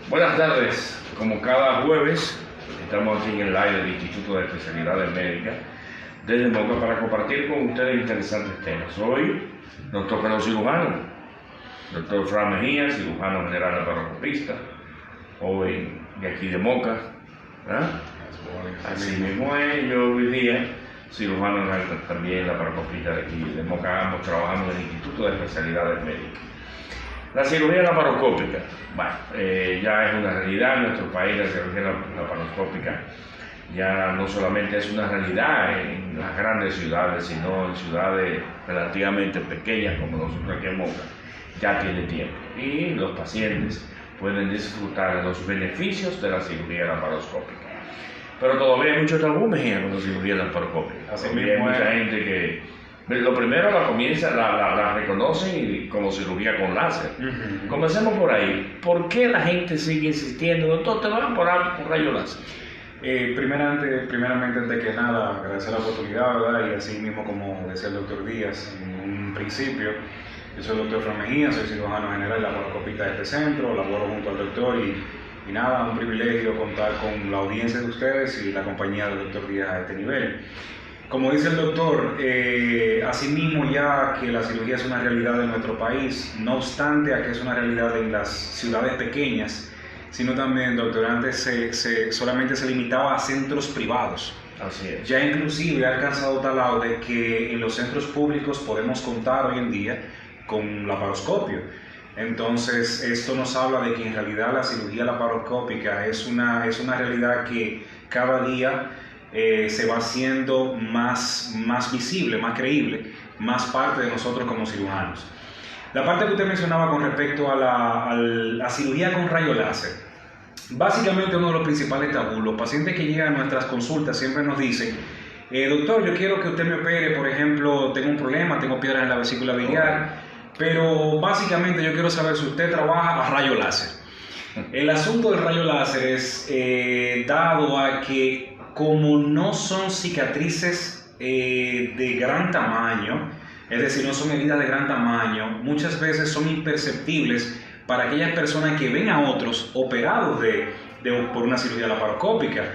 Buenas tardes, como cada jueves estamos aquí en el aire del Instituto de Especialidades Médicas desde Moca para compartir con ustedes interesantes temas. Hoy nos toca los cirujanos, doctor Fran Mejía, cirujano general laparoscopista, hoy de aquí de Moca, así mismo es, yo hoy día cirujano también laparoscopista de aquí de Moca, ambos trabajamos en el Instituto de Especialidades Médicas. La cirugía laparoscópica, bueno, ya es una realidad en nuestro país. La cirugía laparoscópica ya no solamente es una realidad en las grandes ciudades, sino en ciudades relativamente pequeñas como nosotros aquí en Moca, ya tiene tiempo. Y los pacientes pueden disfrutar de los beneficios de la cirugía laparoscópica. Pero todavía hay mucho tabú, Mejía, con la cirugía laparoscópica. Todavía hay mucha gente que lo primero la reconocen como cirugía con láser. Comencemos por ahí. ¿Por qué la gente sigue insistiendo? Doctor, te van por rayo láser. Primeramente, antes que nada, agradecer la oportunidad, ¿verdad? Y así mismo, como decía el doctor Díaz en un principio, yo soy el doctor Fran Mejía, soy cirujano general laparoscopista de este centro, laboro junto al doctor y nada, un privilegio contar con la audiencia de ustedes y la compañía del doctor Díaz a este nivel. Como dice el doctor, asimismo ya que la cirugía es una realidad en nuestro país, no obstante a que es una realidad en las ciudades pequeñas, sino también, doctor, antes solamente se limitaba a centros privados. Así es. Ya inclusive ha alcanzado tal lado de que en los centros públicos podemos contar hoy en día con laparoscopio. Entonces, esto nos habla de que en realidad la cirugía laparoscópica es una realidad que cada día se va haciendo más visible, más creíble, más parte de nosotros como cirujanos. La parte que usted mencionaba con respecto a la cirugía con rayo láser, básicamente uno de los principales tabús. Los pacientes que llegan a nuestras consultas siempre nos dicen: doctor, yo quiero que usted me opere, por ejemplo, tengo un problema, tengo piedras en la vesícula biliar, pero básicamente yo quiero saber si usted trabaja a rayo láser. El asunto del rayo láser es dado a que, como no son cicatrices de gran tamaño, es decir, no son heridas de gran tamaño, muchas veces son imperceptibles para aquellas personas que ven a otros operados por una cirugía laparoscópica.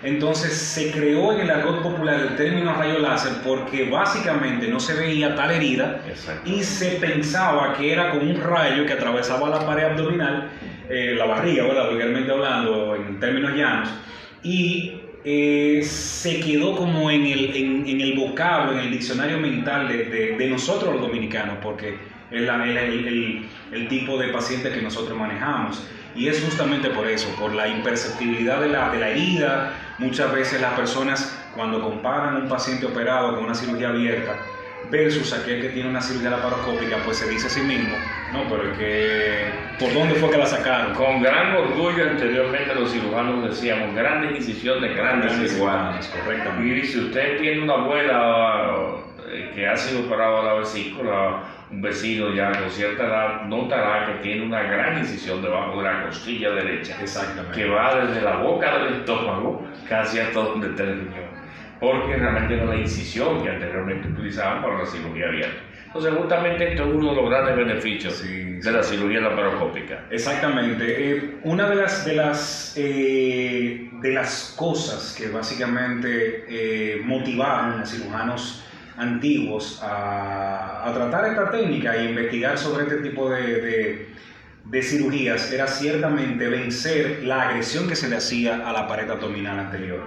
Entonces se creó en el argot popular el término rayo láser porque básicamente no se veía tal herida. Exacto. Y se pensaba que era como un rayo que atravesaba la pared abdominal, la barriga, ¿verdad? Vulgarmente hablando, en términos llanos, y se quedó como en el vocablo, en el diccionario mental de nosotros los dominicanos, porque es el tipo de paciente que nosotros manejamos. Y es justamente por eso, por la imperceptibilidad de la herida. Muchas veces las personas, cuando comparan a un paciente operado con una cirugía abierta versus aquel que tiene una cirugía laparoscópica, pues se dice a sí mismo: no, pero es que, ¿por dónde fue que la sacaron? Con gran orgullo, anteriormente los cirujanos decíamos grandes incisiones, grandes cirujanos. Correctamente. Y si usted tiene una abuela que ha sido operado a la vesícula, un vecino ya con cierta edad notará que tiene una gran incisión debajo de la costilla derecha. Exactamente. Que va desde la boca del estómago casi hasta donde está el riñón, porque realmente no es la incisión que anteriormente utilizaban para la cirugía abierta. Entonces, justamente esto es uno de los grandes beneficios de la cirugía laparoscópica. Exactamente. Una de las cosas que básicamente motivaron a cirujanos antiguos a tratar esta técnica e investigar sobre este tipo de cirugías era ciertamente vencer la agresión que se le hacía a la pared abdominal anterior.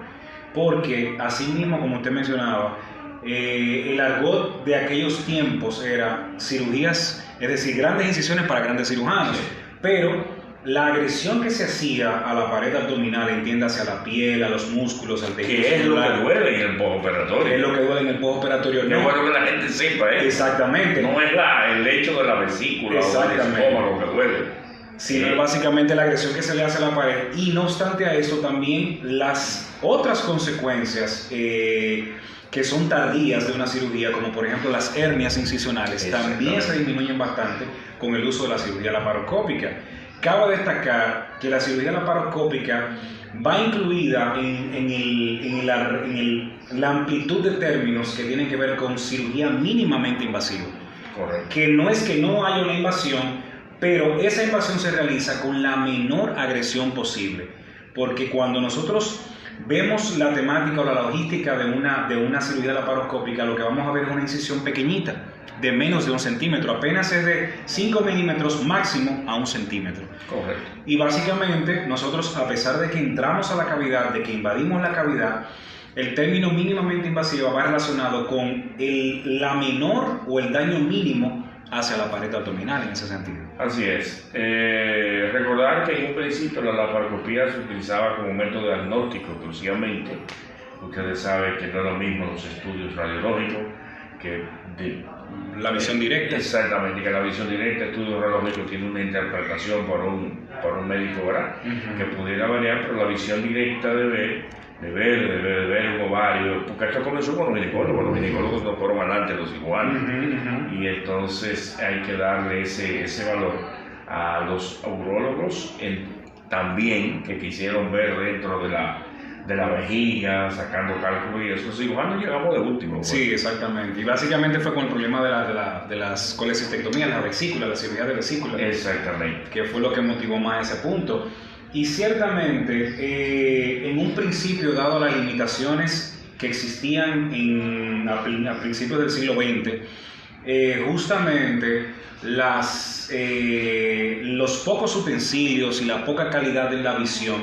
Porque, así mismo, como usted mencionaba, el argot de aquellos tiempos era cirugías, es decir, grandes incisiones para grandes cirujanos, pero la agresión que se hacía a la pared abdominal, entiéndase a la piel, a los músculos, al tejido que celular, es lo que duele en el postoperatorio. Es lo que duele en el postoperatorio. Es bueno que la gente sepa, Exactamente. No es el hecho de la vesícula o del estómago que duele, sino básicamente la agresión que se le hace a la pared. Y no obstante a eso, también las otras consecuencias que son tardías de una cirugía, como por ejemplo las hernias incisionales, también se disminuyen bastante con el uso de la cirugía laparoscópica. Cabe destacar que la cirugía laparoscópica va incluida en la amplitud de términos que tienen que ver con cirugía mínimamente invasiva. Correcto. Que no es que no haya una invasión, pero esa invasión se realiza con la menor agresión posible, porque cuando nosotros vemos la temática o la logística de una cirugía laparoscópica, lo que vamos a ver es una incisión pequeñita, de menos de 1 centímetro, apenas es de 5 milímetros máximo a 1 centímetro. Correcto. Y básicamente nosotros, a pesar de que entramos a la cavidad, de que invadimos la cavidad, el término mínimamente invasiva va relacionado con la menor o el daño mínimo hacia la pared abdominal en ese sentido. Así es. Recordar que en un principio la laparoscopía se utilizaba como método diagnóstico exclusivamente. Ustedes saben que no es lo mismo los estudios radiológicos que la visión directa. Exactamente, que la visión directa, el estudio radiológico tiene una interpretación por un médico, ¿verdad? Que pudiera variar, pero la visión directa de ver un ovario, porque esto comenzó con los ginecólogos no fueron adelante los cirujanos, y entonces hay que darle ese valor a los urólogos también, que quisieron ver dentro de la vejiga, sacando cálculos y eso. Los cirujanos llegamos de último. Pues. Sí, exactamente, y básicamente fue con el problema de las colecistectomías, la vesícula, la cirugía de vesícula. Exactamente. Que fue lo que motivó más ese punto. Y ciertamente, en un principio, dado las limitaciones que existían a principios del siglo XX, justamente los pocos utensilios y la poca calidad de la visión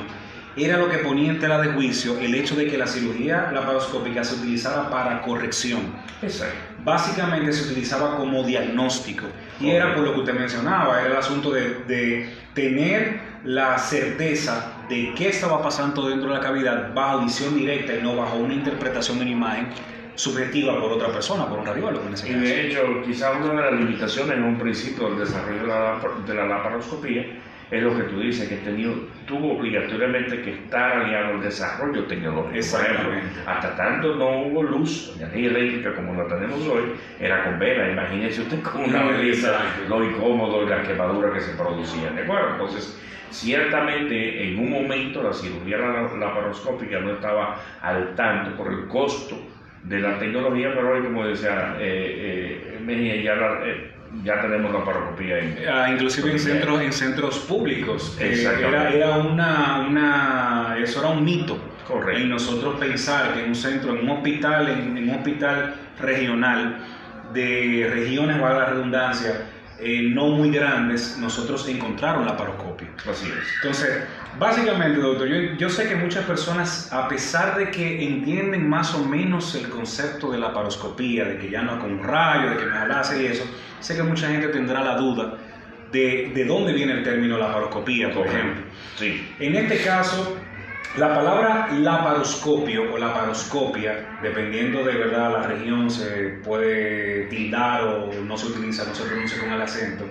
era lo que ponía en tela de juicio el hecho de que la cirugía laparoscópica se utilizara para corrección. Exacto. Básicamente se utilizaba como diagnóstico, y era por lo que usted mencionaba, era el asunto de tener la certeza de qué estaba pasando dentro de la cavidad bajo visión directa y no bajo una interpretación de una imagen subjetiva por otra persona, por un radiólogo en ese caso. Y de hecho, quizás una de las limitaciones en un principio del desarrollo de la laparoscopía es lo que tú dices, que tuvo obligatoriamente que estar aliado al desarrollo tecnológico. Por ejemplo, hasta tanto no hubo luz, energía eléctrica como la tenemos hoy, era con vela. Imagínese usted con una velita, lo incómodo y la quemadura que se producían, ¿de acuerdo? Entonces, ciertamente en un momento la cirugía laparoscópica no estaba al tanto por el costo de la tecnología, pero hoy, como decía Mejía, ya tenemos la laparoscopía inclusive en centros públicos. Eso era un mito. Correcto. En nosotros pensar que en un hospital regional de regiones, valga la redundancia, no muy grandes, nosotros encontraron la laparoscopia. Así es. Entonces, básicamente, doctor, yo sé que muchas personas, a pesar de que entienden más o menos el concepto de la laparoscopía, de que ya no es con un rayo, de que no es láser y eso, sé que mucha gente tendrá la duda de dónde viene el término laparoscopía, por ejemplo. Sí. En este caso, la palabra laparoscopio o laparoscopia, dependiendo de verdad la región, se puede tildar o no se utiliza, no se pronuncia con el acento.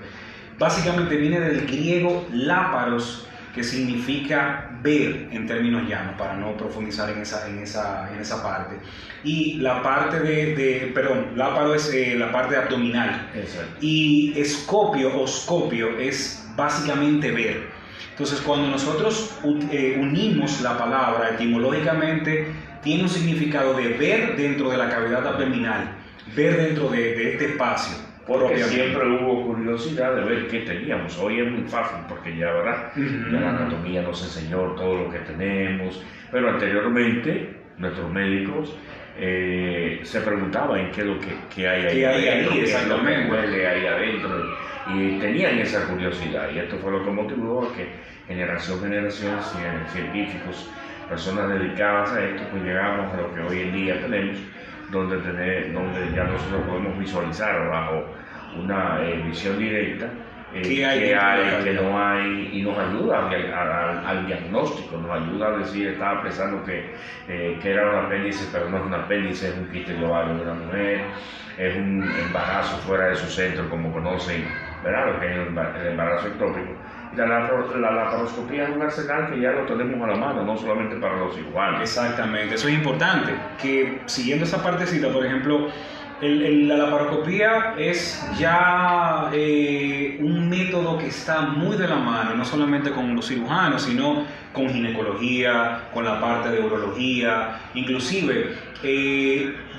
Básicamente viene del griego láparos, que significa ver en términos llanos, para no profundizar en esa parte. Y la parte láparo es la parte abdominal. Exacto. Y oscopio es básicamente ver. Entonces, cuando nosotros unimos la palabra, etimológicamente tiene un significado de ver dentro de la cavidad abdominal, ver dentro de este espacio. Porque siempre hubo curiosidad de ver qué teníamos. Hoy es muy fácil porque ya, ¿verdad? Ya la anatomía nos enseñó todo lo que tenemos. Pero anteriormente, nuestros médicos se preguntaban qué es lo que hay ahí adentro, qué es lo que huele ahí adentro. Y tenían esa curiosidad. Y esto fue lo que motivó a que generación, científicos, personas dedicadas a esto, pues llegamos a lo que hoy en día tenemos, donde ya nosotros podemos visualizar bajo una visión directa qué hay, qué no hay, y nos ayuda al diagnóstico, nos ayuda a decir, estaba pensando que era un apéndice, pero no es un apéndice, es un quiste de ovario de una mujer, es un embarazo fuera de su centro, como conocen, ¿verdad? Lo que es el embarazo ectópico. La laparoscopía es un arsenal que ya lo tenemos a la mano, no solamente para los cirujanos. Exactamente, eso es importante, que siguiendo esa partecita, por ejemplo, la laparoscopía es ya un método que está muy de la mano, no solamente con los cirujanos, sino con ginecología, con la parte de urología, inclusive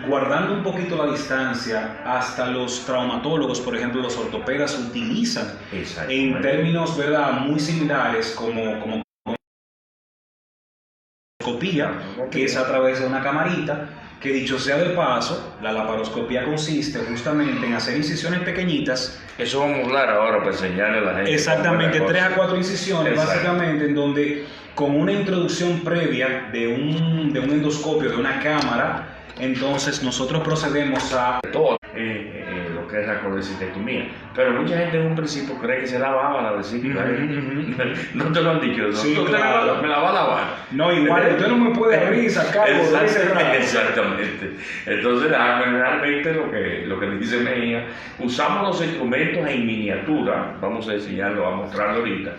guardando un poquito la distancia, hasta los traumatólogos, por ejemplo, los ortopedas utilizan en términos, ¿verdad?, muy similares como laparoscopía, que es a través de una camarita, que dicho sea de paso, la laparoscopía consiste justamente en hacer incisiones pequeñitas. Eso vamos a hablar ahora para enseñarle a la gente. Exactamente, 3 a 4 incisiones, básicamente, en donde con una introducción previa de un endoscopio, de una cámara, entonces nosotros procedemos a... Todo lo que es la colecistectomía. Pero mucha gente en un principio cree que se lavaba la vesícula. No te lo han dicho, ¿no? Sí, No claro. me la va a lavar. No, igual, usted no me puede abrir, sacar, Exactamente. Entonces, realmente lo que le dice Mejía, usamos los instrumentos en miniatura, vamos a enseñarlo, a mostrarlo ahorita,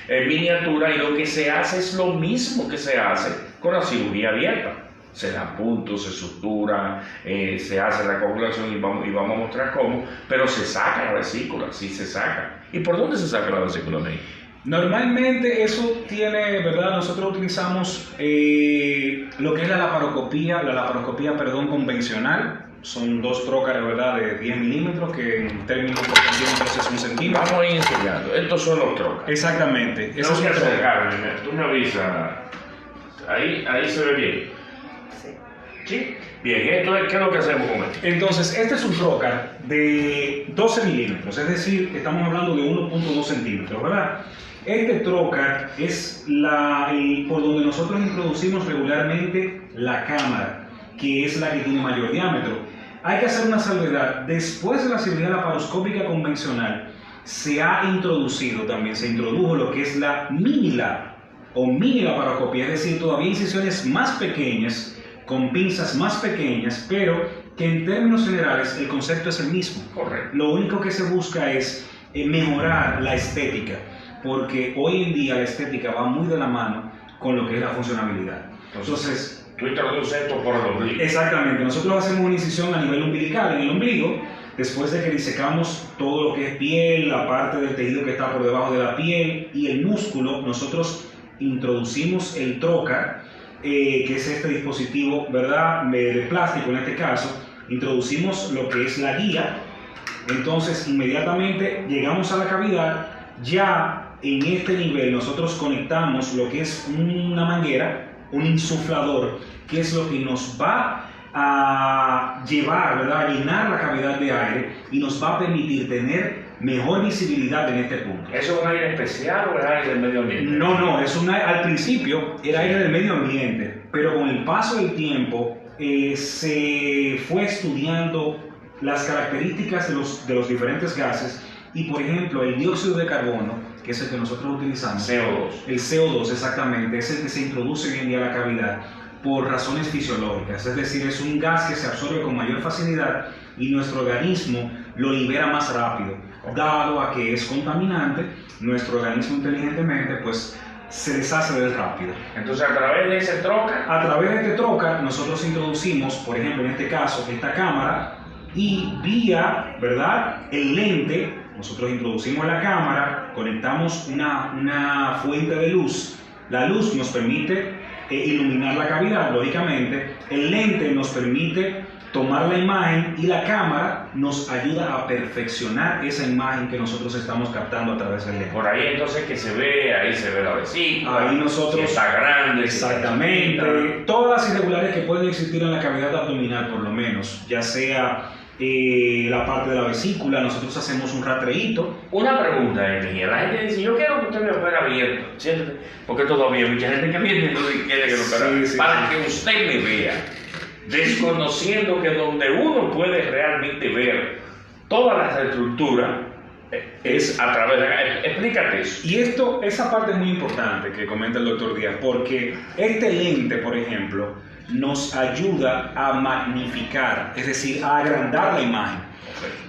en miniatura, y lo que se hace es lo mismo que se hace con la cirugía abierta. Se da puntos, se sutura, se hace la coagulación y vamos a mostrar cómo, pero se saca la vesícula, sí se saca. ¿Y por dónde se saca la vesícula, Mejía? Normalmente eso tiene, ¿verdad? Nosotros utilizamos lo que es la laparoscopía convencional. Son 2 trócares, ¿verdad?, de 10 milímetros, que en términos de centímetros es 1 centímetro. Vamos a ir enseñando. Estos son los trócares. Exactamente. Eso es acercarme. Tú me avisas. Ahí se ve bien. ¿Sí? Bien, ¿qué es lo que hacemos con esto? Entonces, este es un trócar de 12 milímetros, es decir, estamos hablando de 1.2 centímetros, ¿verdad? Este trócar es por donde nosotros introducimos regularmente la cámara, que es la que tiene mayor diámetro. Hay que hacer una salvedad: después de la cirugía laparoscópica convencional, se introdujo lo que es la mini laparoscopía, es decir, todavía incisiones más pequeñas, con pinzas más pequeñas, pero que en términos generales el concepto es el mismo. Correcto. Lo único que se busca es mejorar la estética, porque hoy en día la estética va muy de la mano con lo que es la funcionabilidad. Entonces, tú introduces esto por el ombligo. Exactamente, nosotros hacemos una incisión a nivel umbilical en el ombligo, después de que disecamos todo lo que es piel, la parte del tejido que está por debajo de la piel y el músculo. Nosotros introducimos el trócar, que es este dispositivo, ¿verdad?, de plástico en este caso. Introducimos lo que es la guía, entonces inmediatamente llegamos a la cavidad. Ya en este nivel nosotros conectamos lo que es una manguera, un insuflador, que es lo que nos va a llevar, ¿verdad?, a llenar la cavidad de aire y nos va a permitir tener mejor visibilidad en este punto. ¿Eso es un aire especial o es aire del medio ambiente? No, al principio era aire del medio ambiente, pero con el paso del tiempo se fue estudiando las características de los diferentes gases, y por ejemplo el dióxido de carbono, que es el que nosotros utilizamos, CO2. El CO2 exactamente, es el que se introduce hoy en día a la cavidad por razones fisiológicas, es decir, es un gas que se absorbe con mayor facilidad y nuestro organismo lo libera más rápido. Dado a que es contaminante, nuestro organismo inteligentemente pues se deshace de él rápido. Entonces, a través de ese trócar, nosotros introducimos, por ejemplo, en este caso, esta cámara, y vía, ¿verdad?, el lente, nosotros introducimos la cámara, conectamos una fuente de luz. La luz nos permite iluminar la cavidad, lógicamente. El lente nos permite tomar la imagen y la cámara nos ayuda a perfeccionar esa imagen que nosotros estamos captando a través del lente. Por ahí entonces que se ve, ahí se ve la vesícula, ahí nosotros, si está grande, exactamente, todas las irregularidades que pueden existir en la cavidad abdominal, por lo menos, ya sea la parte de la vesícula, nosotros hacemos un rastreíto. Una pregunta, Mejía, la gente dice: yo quiero que usted me opere abierto, ¿cierto? Porque todavía hay mucha gente que viene y no quiere que lo opere, para que usted me vea, desconociendo que donde uno puede realmente ver toda la estructura es a través de la... Explícate eso. Y esa parte es muy importante que comenta el doctor Díaz, porque este lente, por ejemplo, nos ayuda a magnificar, es decir, a agrandar la imagen.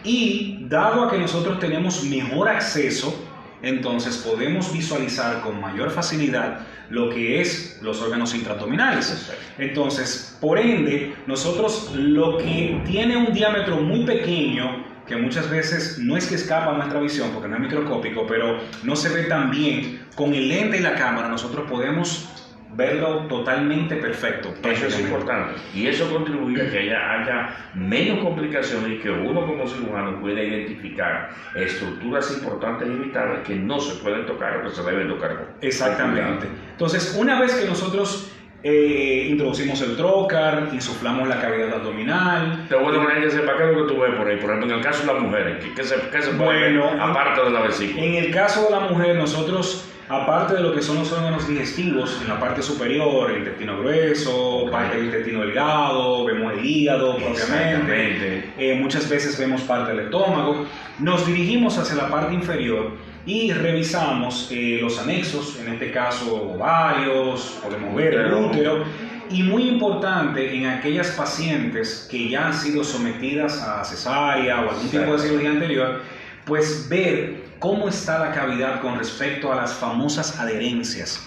Y dado a que nosotros tenemos mejor acceso, entonces podemos visualizar con mayor facilidad lo que es los órganos intraabdominales. Entonces, por ende, nosotros lo que tiene un diámetro muy pequeño, que muchas veces no es que escapa a nuestra visión porque no es microscópico, pero no se ve tan bien, con el lente y la cámara nosotros podemos verlo totalmente perfecto. Eso es importante y eso contribuye a que haya menos complicaciones y que uno como cirujano pueda identificar estructuras importantes y vitales que no se pueden tocar o que se deben tocar. Exactamente. Entonces, una vez que nosotros introducimos el trocar, insuflamos la cavidad abdominal. Te voy a poner que sepa qué es lo que tú ves por ahí. Por ejemplo, en el caso de las mujeres, ¿qué se puede ver aparte de la vesícula? En el caso de la mujer, nosotros, aparte de lo que son los órganos digestivos, en la parte superior, el intestino grueso, parte del intestino delgado, vemos el hígado propiamente, muchas veces vemos parte del estómago, nos dirigimos hacia la parte inferior y revisamos los anexos, en este caso ovarios, podemos ver el útero, y muy importante en aquellas pacientes que ya han sido sometidas a cesárea o algún tipo de cirugía anterior, pues ver cómo está la cavidad con respecto a las famosas adherencias,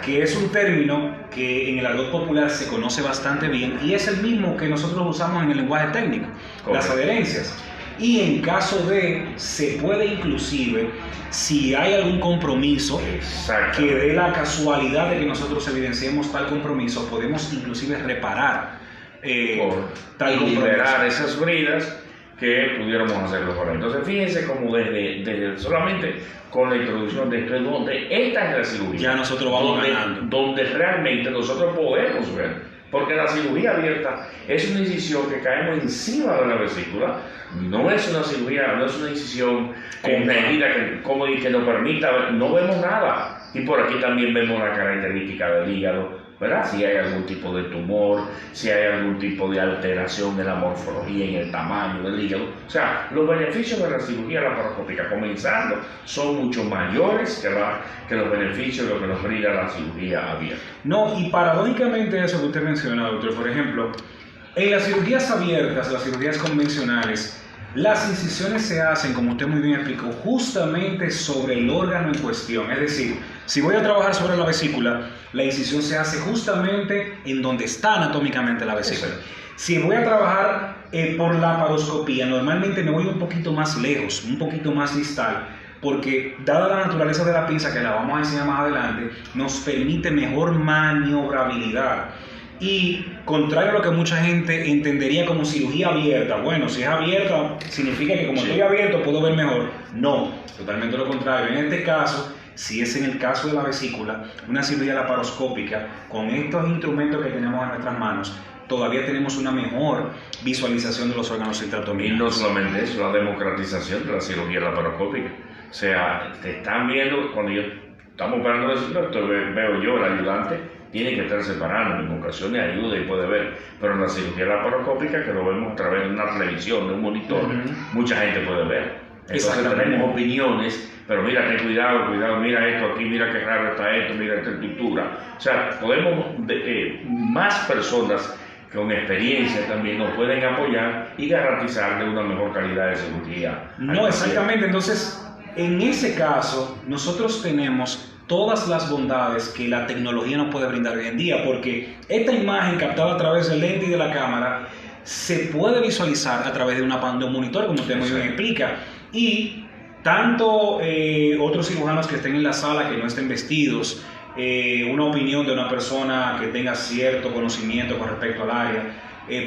que es un término que en el argot popular se conoce bastante bien y es el mismo que nosotros usamos en el lenguaje técnico, las adherencias. Y en caso de, se puede inclusive, si hay algún compromiso que dé la casualidad de que nosotros evidenciemos tal compromiso, podemos inclusive reparar tal compromiso. Liberar esas bridas que pudiéramos hacerlo por ahí. Entonces fíjense como desde solamente con la introducción de esto, donde esta es la cirugía. Ya nosotros vamos ganando. Donde realmente nosotros podemos ver. Porque la cirugía abierta es una incisión que caemos encima de la vesícula, no es una cirugía, no es una incisión con una herida que nos permita ver, no vemos nada. Y por aquí también vemos la característica del hígado, ¿verdad? Si hay algún tipo de tumor, si hay algún tipo de alteración en la morfología, en el tamaño del hígado. O sea, los beneficios de la cirugía laparoscópica comenzando son mucho mayores que los beneficios de lo que nos brinda la cirugía abierta. No, y paradójicamente eso que usted menciona, doctor, por ejemplo, en las cirugías abiertas, las cirugías convencionales, las incisiones se hacen, como usted muy bien explicó, justamente sobre el órgano en cuestión. Es decir, si voy a trabajar sobre la vesícula, la incisión se hace justamente en donde está anatómicamente la vesícula. Si voy a trabajar por la laparoscopía, normalmente me voy un poquito más lejos, un poquito más distal, porque dada la naturaleza de la pinza, que la vamos a enseñar más adelante, nos permite mejor maniobrabilidad. Y contrario a lo que mucha gente entendería como cirugía abierta, bueno, si es abierta significa que como estoy abierto puedo ver mejor. No, totalmente lo contrario. En este caso, si es en el caso de la vesícula, una cirugía laparoscópica, con estos instrumentos que tenemos en nuestras manos, todavía tenemos una mejor visualización de los órganos intraabdominales. Y no solamente eso, la democratización de la cirugía laparoscópica. O sea, te están viendo, cuando estamos operando la vesícula, veo yo, el ayudante, tiene que estar separando, en ocasiones ayuda y puede ver, pero en la cirugía laparoscópica, que lo vemos a través de una televisión, de un monitor, mucha gente puede ver. Entonces tenemos opiniones, pero mira, ten cuidado, mira esto aquí, mira qué raro está esto, mira esta estructura. O sea, podemos, más personas con experiencia también nos pueden apoyar y garantizar de una mejor calidad de cirugía. No, exactamente. Entonces, en ese caso, nosotros tenemos todas las bondades que la tecnología nos puede brindar hoy en día, porque esta imagen captada a través del lente y de la cámara se puede visualizar a través de un monitor, como usted muy bien explica, y tanto otros cirujanos que estén en la sala que no estén vestidos, una opinión de una persona que tenga cierto conocimiento con respecto al área,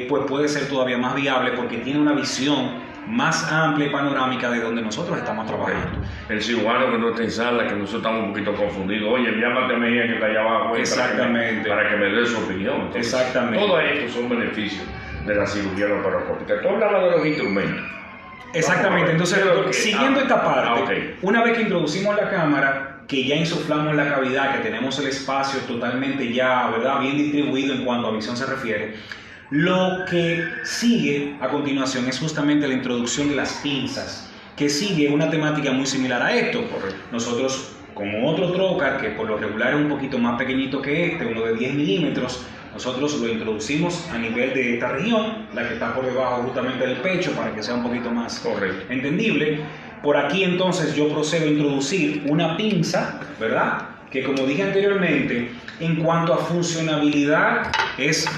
pues puede ser todavía más viable porque tiene una visión más amplia y panorámica de donde nosotros estamos trabajando. El cirujano que no está en sala, que nosotros estamos un poquito confundidos, oye, llámate a Mejía que está allá abajo para que me dé su opinión. Entonces, exactamente. Todo esto son beneficios de la cirugía laparoscópica. Tú hablabas de los instrumentos. Exactamente, entonces siguiendo esta parte, una vez que introducimos la cámara, que ya insuflamos la cavidad, que tenemos el espacio totalmente ya, ¿verdad?, bien distribuido en cuanto a visión se refiere, lo que sigue a continuación es justamente la introducción de las pinzas, que sigue una temática muy similar a esto. Nosotros, como otro trocar, que por lo regular es un poquito más pequeñito que este, uno de 10 milímetros, nosotros lo introducimos a nivel de esta región, la que está por debajo justamente del pecho, para que sea un poquito más entendible. Por aquí entonces yo procedo a introducir una pinza, ¿verdad?, que como dije anteriormente, en cuanto a funcionabilidad es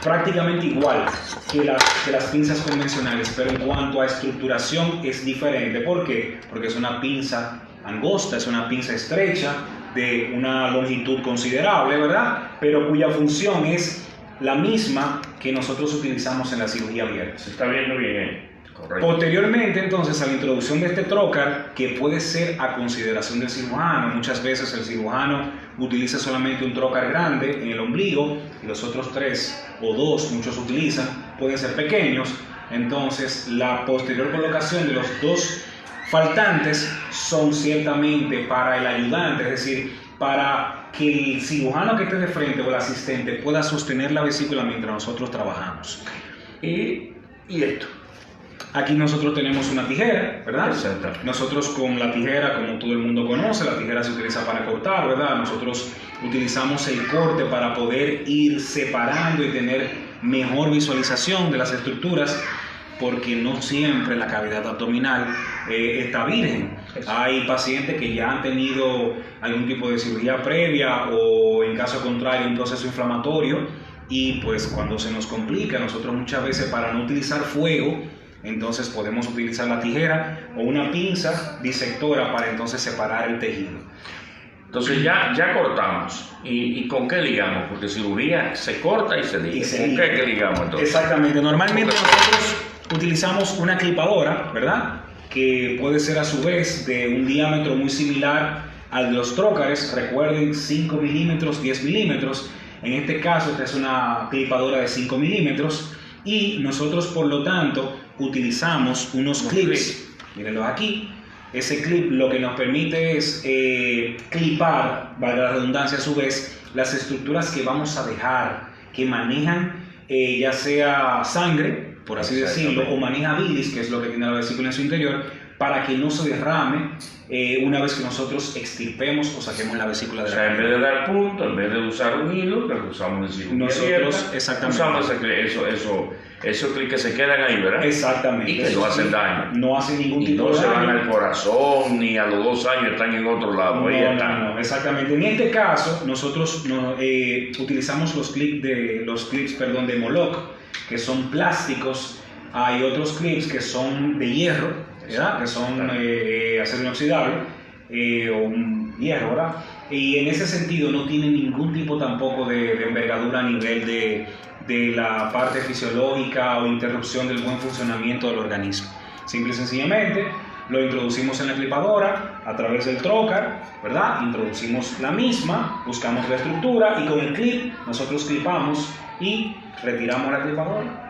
prácticamente igual que las pinzas convencionales, pero en cuanto a estructuración es diferente. ¿Por qué? Porque es una pinza angosta, es una pinza estrecha, de una longitud considerable, ¿verdad? Pero cuya función es la misma que nosotros utilizamos en la cirugía abierta. Se está viendo bien. Correcto. Posteriormente, entonces, a la introducción de este trocar, que puede ser a consideración del cirujano, muchas veces el cirujano utiliza solamente un trocar grande en el ombligo y los otros 3 o 2, muchos utilizan, pueden ser pequeños. Entonces, la posterior colocación de los 2 faltantes son ciertamente para el ayudante, es decir, para que el cirujano que esté de frente o el asistente pueda sostener la vesícula mientras nosotros trabajamos. Y esto. Aquí nosotros tenemos una tijera, ¿verdad? Exacto. Nosotros con la tijera, como todo el mundo conoce, la tijera se utiliza para cortar, ¿verdad? Nosotros utilizamos el corte para poder ir separando y tener mejor visualización de las estructuras, porque no siempre la cavidad abdominal está virgen. Hay pacientes que ya han tenido algún tipo de cirugía previa o, en caso contrario, un proceso inflamatorio, y pues cuando se nos complica, nosotros muchas veces, para no utilizar fuego, entonces podemos utilizar la tijera o una pinza disectora para entonces separar el tejido. Entonces ya cortamos. ¿Y con qué ligamos? Porque cirugía se corta y se liga. ¿Con qué ligamos entonces? Exactamente. Normalmente nosotros utilizamos una clipadora, ¿verdad? Que puede ser a su vez de un diámetro muy similar al de los trócares. Recuerden, 5 milímetros, 10 milímetros. En este caso, esta es una clipadora de 5 milímetros. Y nosotros, por lo tanto, utilizamos unos clips. Mírenlos aquí. Ese clip lo que nos permite es clipar, valga la redundancia a su vez, las estructuras que vamos a dejar, que manejan ya sea sangre, por así decirlo, o maneja bilis, que es lo que tiene la vesícula en su interior, para que no se derrame una vez que nosotros extirpemos o saquemos la vesícula de la en vez de dar punto, en vez de usar un hilo, que lo usamos en cirugía nosotros abierta, exactamente usamos esos clics que se quedan ahí, ¿verdad? Exactamente. Y que no hacen daño. No hacen ningún y tipo no de se daño. van al corazón, ni a los 2 años están en otro lado. No, exactamente. En este caso, nosotros utilizamos los clips de Moloch, que son plásticos. Hay otros clips que son de hierro, ¿verdad? Que son acero inoxidable o un hierro, ¿verdad? Y en ese sentido no tienen ningún tipo tampoco de envergadura a nivel de la parte fisiológica o interrupción del buen funcionamiento del organismo. Simple y sencillamente lo introducimos en la clipadora a través del trocar, ¿verdad? Introducimos la misma, buscamos la estructura y con el clip nosotros clipamos y retiramos la clipadora.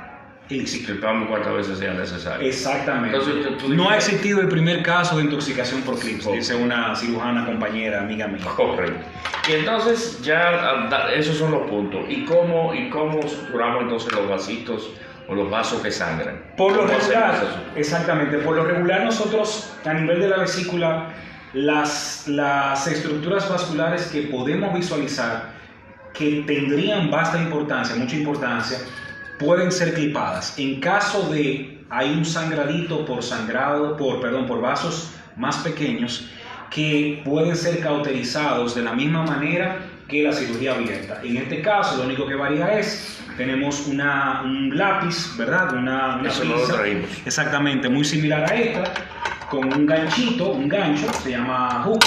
Y si clipamos cuantas veces sea necesario. Exactamente. Entonces, no ha existido el primer caso de intoxicación por clips, dice una cirujana compañera, amiga mía. Correcto. Y entonces ya esos son los puntos. ¿Y cómo suturamos entonces los vasitos o los vasos que sangran? Por lo regular, exactamente, por lo regular nosotros a nivel de la vesícula, las estructuras vasculares que podemos visualizar que tendrían mucha importancia, pueden ser clipadas. En caso de hay un sangradito por vasos más pequeños que pueden ser cauterizados de la misma manera que la cirugía abierta. En este caso, lo único que varía es, tenemos un lápiz, ¿verdad? Una Eso pinza, lo traímos. exactamente, muy similar a esta, con un gancho, se llama hook,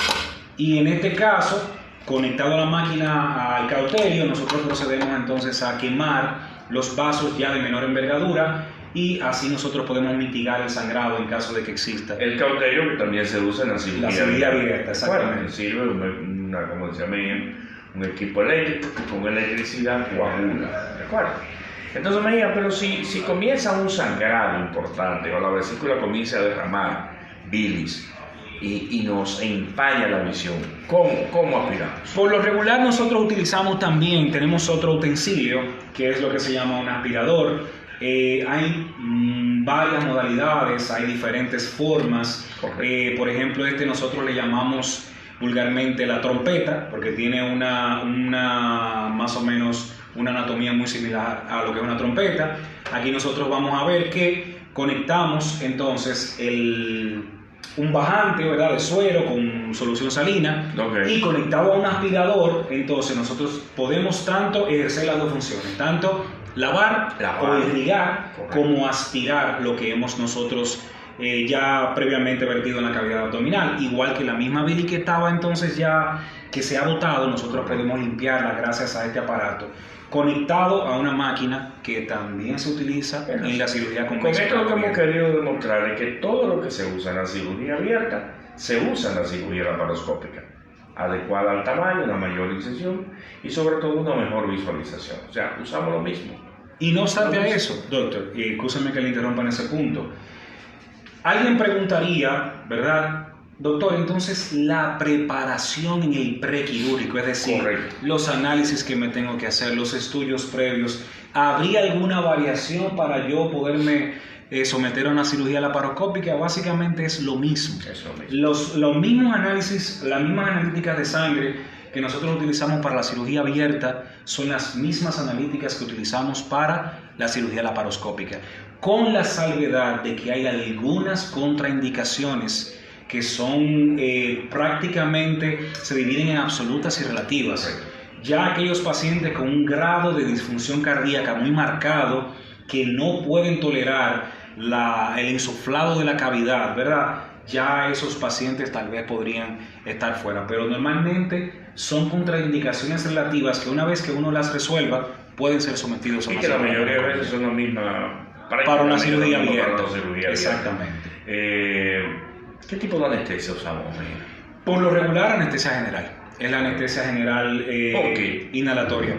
y en este caso, conectado a la máquina al cauterio, nosotros procedemos entonces a quemar los vasos ya de menor envergadura y así nosotros podemos mitigar el sangrado en caso de que exista. El cauterio, que también se usa en la cirugía abierta, exactamente. Bueno, sirve como decía un equipo eléctrico que con electricidad coagula, ¿de acuerdo? Entonces me diga, pero si comienza un sangrado importante o la vesícula comienza a derramar bilis y nos empaña la visión, ¿cómo aspiramos? Por lo regular nosotros tenemos otro utensilio que es lo que se llama un aspirador. Hay varias modalidades, hay diferentes formas. Por ejemplo, nosotros le llamamos vulgarmente la trompeta porque tiene una más o menos una anatomía muy similar a lo que es una trompeta. Aquí nosotros vamos a ver que conectamos entonces un bajante, ¿verdad?, de suero con solución salina, y conectado a un aspirador, entonces nosotros podemos tanto ejercer las dos funciones, tanto lavar o irrigar, como aspirar lo que hemos nosotros ya previamente vertido en la cavidad abdominal, igual que la misma bilis que estaba entonces ya que se ha botado, nosotros podemos limpiarla gracias a este aparato conectado a una máquina que también se utiliza en la cirugía convencional. Con esto lo que hemos querido demostrar es que todo lo que se usa en la cirugía abierta se usa en la cirugía laparoscópica, adecuada al tamaño, una mayor incisión y sobre todo una mejor visualización. O sea, usamos lo mismo. Y no obstante a eso, doctor, y escúchame que le interrumpa en ese punto, alguien preguntaría, ¿verdad? Doctor, entonces la preparación en el prequirúrgico, es decir, correcto, los análisis que me tengo que hacer, los estudios previos, ¿habría alguna variación para yo poderme someter a una cirugía laparoscópica? Básicamente es lo mismo. Los mismos análisis, las mismas analíticas de sangre que nosotros utilizamos para la cirugía abierta son las mismas analíticas que utilizamos para la cirugía laparoscópica, con la salvedad de que hay algunas contraindicaciones que son prácticamente, se dividen en absolutas y relativas. Ya aquellos pacientes con un grado de disfunción cardíaca muy marcado, que no pueden tolerar el insuflado de la cavidad, ¿verdad? Ya esos pacientes tal vez podrían estar fuera, pero normalmente son contraindicaciones relativas que una vez que uno las resuelva, pueden ser sometidos a una cirugía. Y que la mayoría de veces son las mismas para una cirugía abierta. Exactamente. ¿Qué tipo de anestesia usamos? Por lo regular, anestesia general. Es la anestesia general inhalatoria.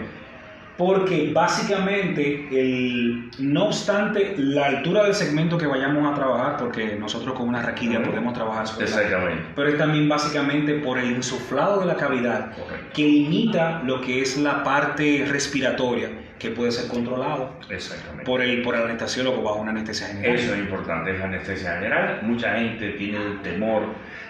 Porque básicamente, no obstante la altura del segmento que vayamos a trabajar, porque nosotros con una raquidia podemos trabajar sobre exactamente, pero es también básicamente por el insuflado de la cavidad, que limita lo que es la parte respiratoria, que puede ser controlado por el anestesiólogo bajo una anestesia general. Eso es importante, es la anestesia general. Mucha gente tiene el temor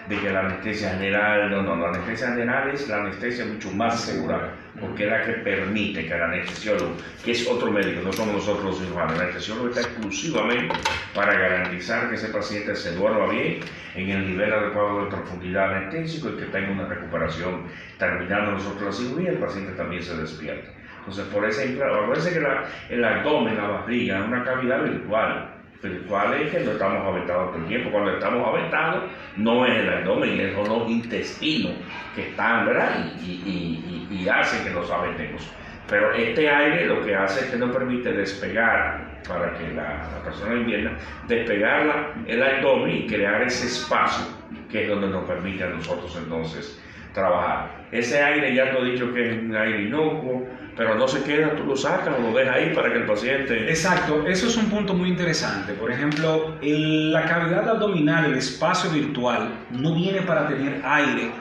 de que la anestesia general, no, la anestesia general es la anestesia mucho más segura, porque es la que permite que el anestesiólogo, que es otro médico, no somos nosotros los cirujanos, el anestesiólogo está exclusivamente para garantizar que ese paciente se duerma bien en el nivel adecuado de profundidad anestésico y que tenga una recuperación. Terminando nosotros la cirugía, el paciente también se despierta. Entonces, acuérdense que el abdomen, la barriga, es una cavidad virtual. Virtual es que no estamos aventados todo el tiempo. Cuando estamos aventados, no es el abdomen, son los intestinos que están, ¿verdad? Y hacen que nos aventemos. Pero este aire lo que hace es que nos permite despegar, para que la persona invierna, despegar el abdomen y crear ese espacio que es donde nos permite a nosotros entonces trabajar. Ese aire ya te he dicho que es un aire inocuo, pero no se queda, tú lo sacas o lo dejas ahí para que el paciente... Exacto, eso es un punto muy interesante. Por ejemplo, la cavidad abdominal, el espacio virtual, no viene para tener aire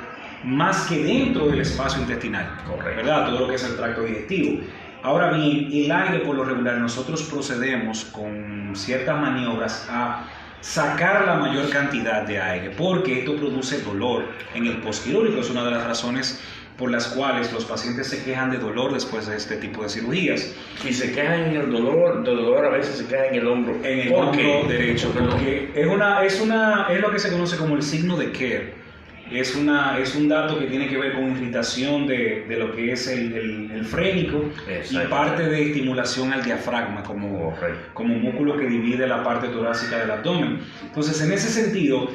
más que dentro del espacio intestinal. Correcto. ¿Verdad? Todo lo que es el tracto digestivo. Ahora bien, el aire por lo regular nosotros procedemos con ciertas maniobras a sacar la mayor cantidad de aire, porque esto produce dolor en el postquirúrgico. Es una de las razones por las cuales los pacientes se quejan de dolor después de este tipo de cirugías. Y se quejan en el dolor a veces se queja en el hombro. En el hombro derecho, porque es lo que se conoce como el signo de Kerr. Es un dato que tiene que ver con irritación de lo que es el frénico y parte de estimulación al diafragma como músculo que divide la parte torácica del abdomen. Entonces, en ese sentido,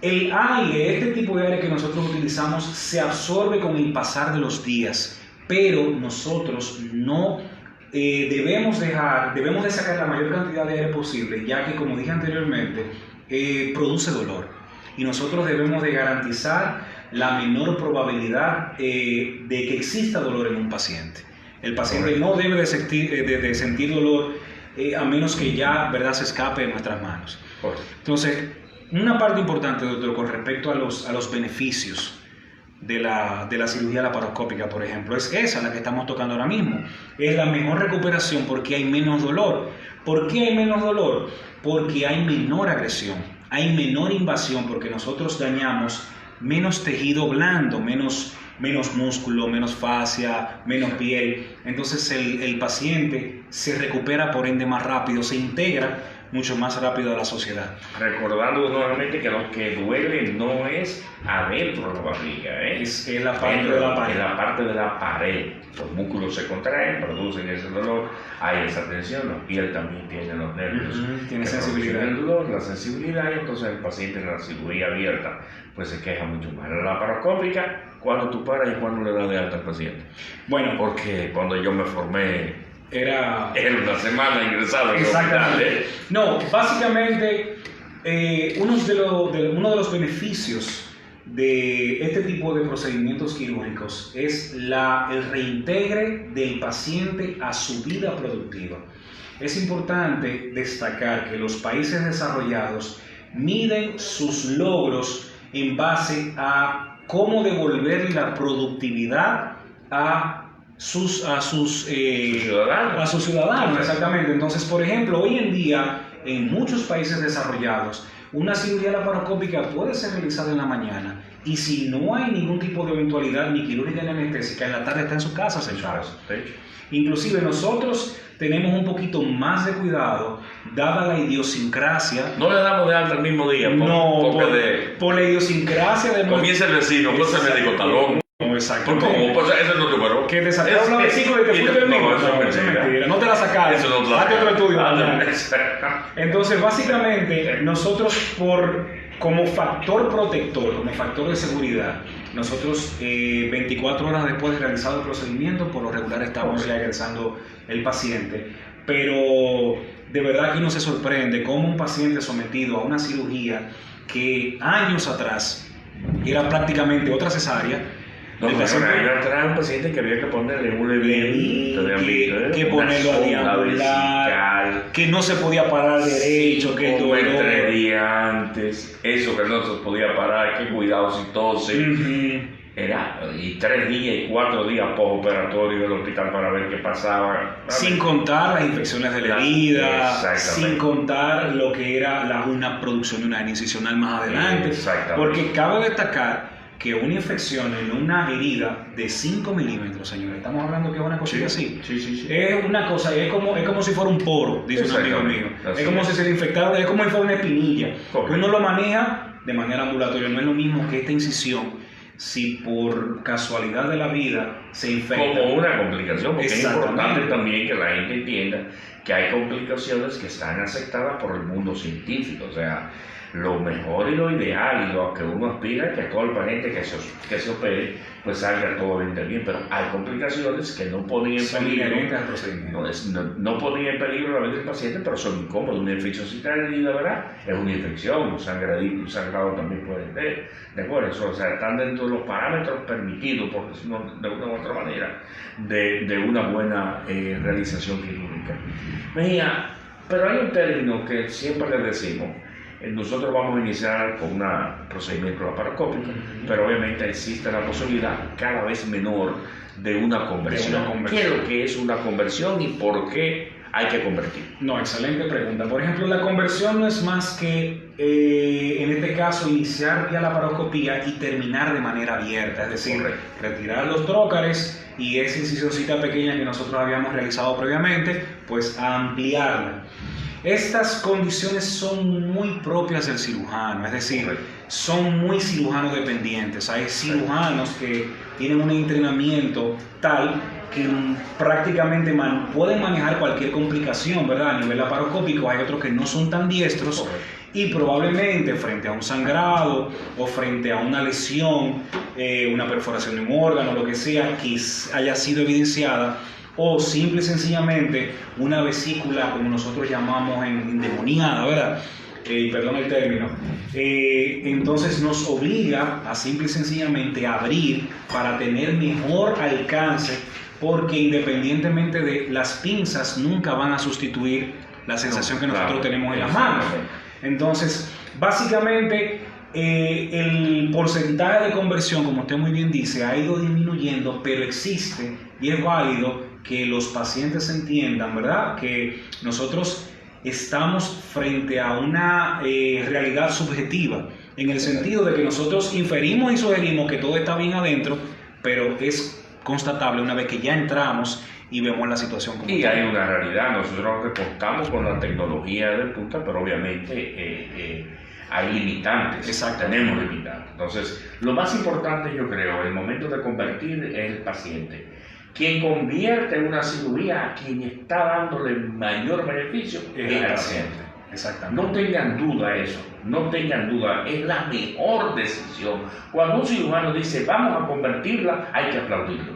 el aire, este tipo de aire que nosotros utilizamos, se absorbe con el pasar de los días, pero nosotros no debemos de sacar la mayor cantidad de aire posible, ya que, como dije anteriormente, produce dolor. Y nosotros debemos de garantizar la menor probabilidad de que exista dolor en un paciente. El paciente no debe de sentir dolor a menos que ya, ¿verdad?, se escape de nuestras manos. Entonces, una parte importante, doctor, con respecto a los beneficios de la cirugía laparoscópica, por ejemplo, es esa la que estamos tocando ahora mismo. Es la mejor recuperación porque hay menos dolor. ¿Por qué hay menos dolor? Porque hay menor agresión. Hay menor invasión porque nosotros dañamos menos tejido blando, menos músculo, menos fascia, menos piel. Entonces el paciente se recupera por ende más rápido, se integra mucho más rápido a la sociedad. Recordando nuevamente que lo que duele no es adentro de la barriga, es la parte de la pared. Es la parte de la pared. Los músculos se contraen, producen ese dolor, hay esa tensión, la piel también tiene los nervios. Tiene sensibilidad. El dolor, la sensibilidad, y entonces el paciente en la cirugía abierta pues se queja mucho más. La laparoscópica, cuando tú paras y cuando le das de alta al paciente. Bueno, porque cuando yo me formé era una semana ingresado en el exactamente. hospital. No, básicamente uno de los beneficios de este tipo de procedimientos quirúrgicos es el reintegre del paciente a su vida productiva. Es importante destacar que los países desarrollados miden sus logros en base a cómo devolver la productividad a sus ciudadanos, exactamente. Entonces, por ejemplo, hoy en día, en muchos países desarrollados, una cirugía laparoscópica puede ser realizada en la mañana y si no hay ningún tipo de eventualidad ni quirúrgica ni anestésica, en la tarde está en su casa sentado. Inclusive nosotros tenemos un poquito más de cuidado, dada la idiosincrasia. No le damos de alta el mismo día. Por la idiosincrasia de... Comienza el vecino, pues el médico talón. No, exacto. ¿Cómo? Pues ese no te paró. Que te sacaron la vesícula y te fuiste el mismo. No, eso es mentira. No te la sacaron. Eso no te la sacaron. Hazte otro estudio. Entonces, básicamente, nosotros como factor protector, como factor de seguridad, nosotros 24 horas después de realizado el procedimiento, por lo regular estamos ya egresando el paciente. Pero de verdad que uno se sorprende cómo un paciente sometido a una cirugía que años atrás era prácticamente otra cesárea. No, era un paciente que había que ponerle un levito que ponerlo a deambular, que no se podía parar derecho, que como el 3 días antes, eso que no se podía parar, que cuidado si tose. Y 3 días y 4 días postoperatorio del hospital para ver qué pasaba. Sin contar las infecciones de la herida, sin contar lo que era una producción de una hernia incisional más adelante. Porque cabe destacar que una infección en una herida de 5 milímetros, señores, estamos hablando que es una cosita así. Sí. Es una cosa, es como si fuera un poro, dice un amigo mío. Es como si se le infectara, es como si fuera una espinilla. Que uno lo maneja de manera ambulatoria, no es lo mismo que esta incisión. Si por casualidad de la vida se infecta. Como una complicación, porque es importante también que la gente entienda que hay complicaciones que están aceptadas por el mundo científico. O sea, lo mejor y lo ideal y lo que uno aspira es que todo el paciente que se opere pues salga todo bien, pero hay complicaciones que no ponen en peligro no ponen en peligro la vida del paciente, pero son incómodas. Una infección citárnica, ¿verdad? Es una infección, un sangrado también puede ser, ¿de acuerdo? O sea, están dentro de los parámetros permitidos, por decirlo de una u otra manera, de una buena realización quirúrgica. Mira, pero hay un término que siempre les decimos. Nosotros vamos a iniciar con un procedimiento laparoscópico, pero obviamente existe la posibilidad cada vez menor de una conversión. ¿Qué es lo que es una conversión y por qué hay que convertir? No, excelente pregunta. Por ejemplo, la conversión no es más que, en este caso, iniciar vía laparoscopía y terminar de manera abierta, es decir, retirar los trócares y esa incisioncita pequeña que nosotros habíamos realizado previamente, pues ampliarla. Estas condiciones son muy propias del cirujano, es decir, son muy cirujano dependientes. Hay cirujanos que tienen un entrenamiento tal que prácticamente pueden manejar cualquier complicación, ¿verdad? A nivel laparoscópico. Hay otros que no son tan diestros y probablemente frente a un sangrado o frente a una lesión, una perforación de un órgano, lo que sea, que haya sido evidenciada, o simple y sencillamente una vesícula, como nosotros llamamos endemoniada, ¿verdad? Perdón el término. Entonces nos obliga a simple y sencillamente abrir para tener mejor alcance, porque independientemente de las pinzas nunca van a sustituir la sensación que nosotros tenemos en las manos. Entonces, básicamente el porcentaje de conversión, como usted muy bien dice, ha ido disminuyendo, pero existe y es válido que los pacientes entiendan, ¿verdad?, que nosotros estamos frente a una realidad subjetiva, en el sentido de que nosotros inferimos y sugerimos que todo está bien adentro, pero es constatable una vez que ya entramos y vemos la situación como Y tal. hay una realidad, nosotros que contamos con la tecnología de punta, pero obviamente hay limitantes, Exactamente. tenemos limitantes. Entonces, lo más importante yo creo, el momento de convertir es el paciente. Quien convierte en una cirugía a quien está dándole mayor beneficio es el paciente. Exactamente. No tengan duda eso, no tengan duda, es la mejor decisión. Cuando un cirujano dice vamos a convertirla, hay que aplaudirlo.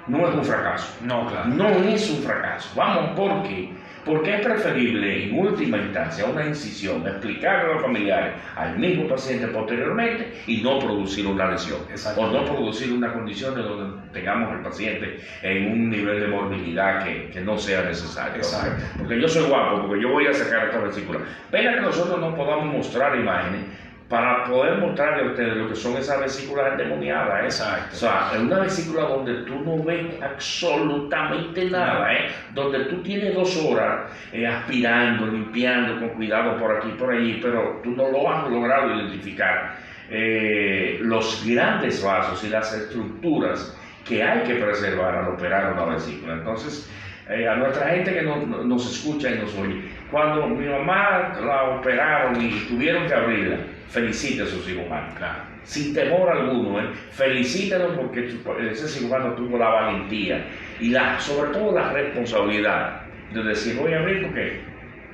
No es un fracaso. No, claro. No es un fracaso. Vamos, ¿por qué? Porque es preferible en última instancia una incisión, explicarle a los familiares, al mismo paciente posteriormente y no producir una lesión. O no producir una condición en donde tengamos al paciente en un nivel de morbilidad que no sea necesario. Exacto. Porque yo soy guapo, porque yo voy a sacar esta vesícula. Pena que nosotros no podamos mostrar imágenes para poder mostrarle a ustedes lo que son esas vesículas endemoniadas. Exacto. O sea, es una vesícula donde tú no ves absolutamente nada, donde tú tienes 2 horas aspirando, limpiando con cuidado por aquí y por allí, pero tú no lo has logrado identificar. Los grandes vasos y las estructuras que hay que preservar al operar una vesícula. Entonces, a nuestra gente que nos escucha y nos oye, cuando mi mamá la operaron y tuvieron que abrirla, felicite a su cirujano, claro, sin temor alguno, felicítalo porque ese cirujano tuvo la valentía y sobre todo la responsabilidad de decir voy a abrir porque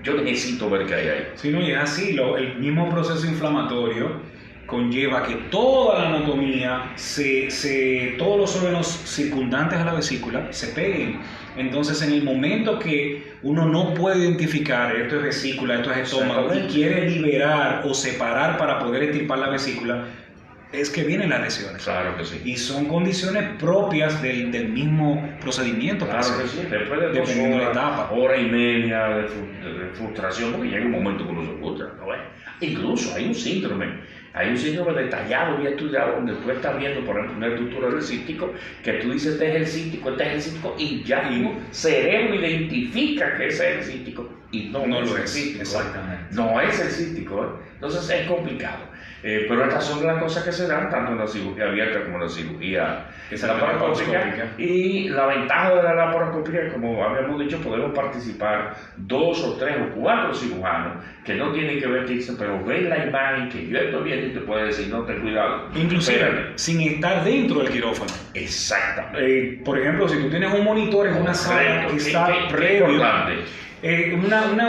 yo necesito ver qué hay ahí. Sí, no, y es así, el mismo proceso inflamatorio conlleva que toda la anatomía, todos los órganos circundantes a la vesícula se peguen. Entonces, en el momento que uno no puede identificar esto es vesícula, esto es estómago, y quiere liberar o separar para poder extirpar la vesícula, es que vienen las lesiones. Claro que sí. Y son condiciones propias del mismo procedimiento. Claro que sí. Después de 2 dependiendo de la horas, etapa. hora y media de frustración, porque llega un momento que uno se frustra, ¿no? Incluso hay un síndrome detallado y estudiado donde tú estás viendo, por ejemplo, una estructura del cístico, que tú dices este es el cístico, y ya tu cerebro identifica que ese es el cístico y no es el cístico. Exactamente. No es el cístico, entonces es complicado. Pero estas son las cosas que se dan tanto en la cirugía abierta como en la cirugía laparoscópica. Y la ventaja de la laparoscópica, como habíamos dicho, podemos participar 2 o 3 o 4 cirujanos que no tienen que vestirse, pero ven la imagen que yo estoy viendo y te puede decir, no, ten cuidado. Inclusive sin estar dentro del quirófano. Exactamente. Por ejemplo, si tú tienes un monitor en una sala que está previo, un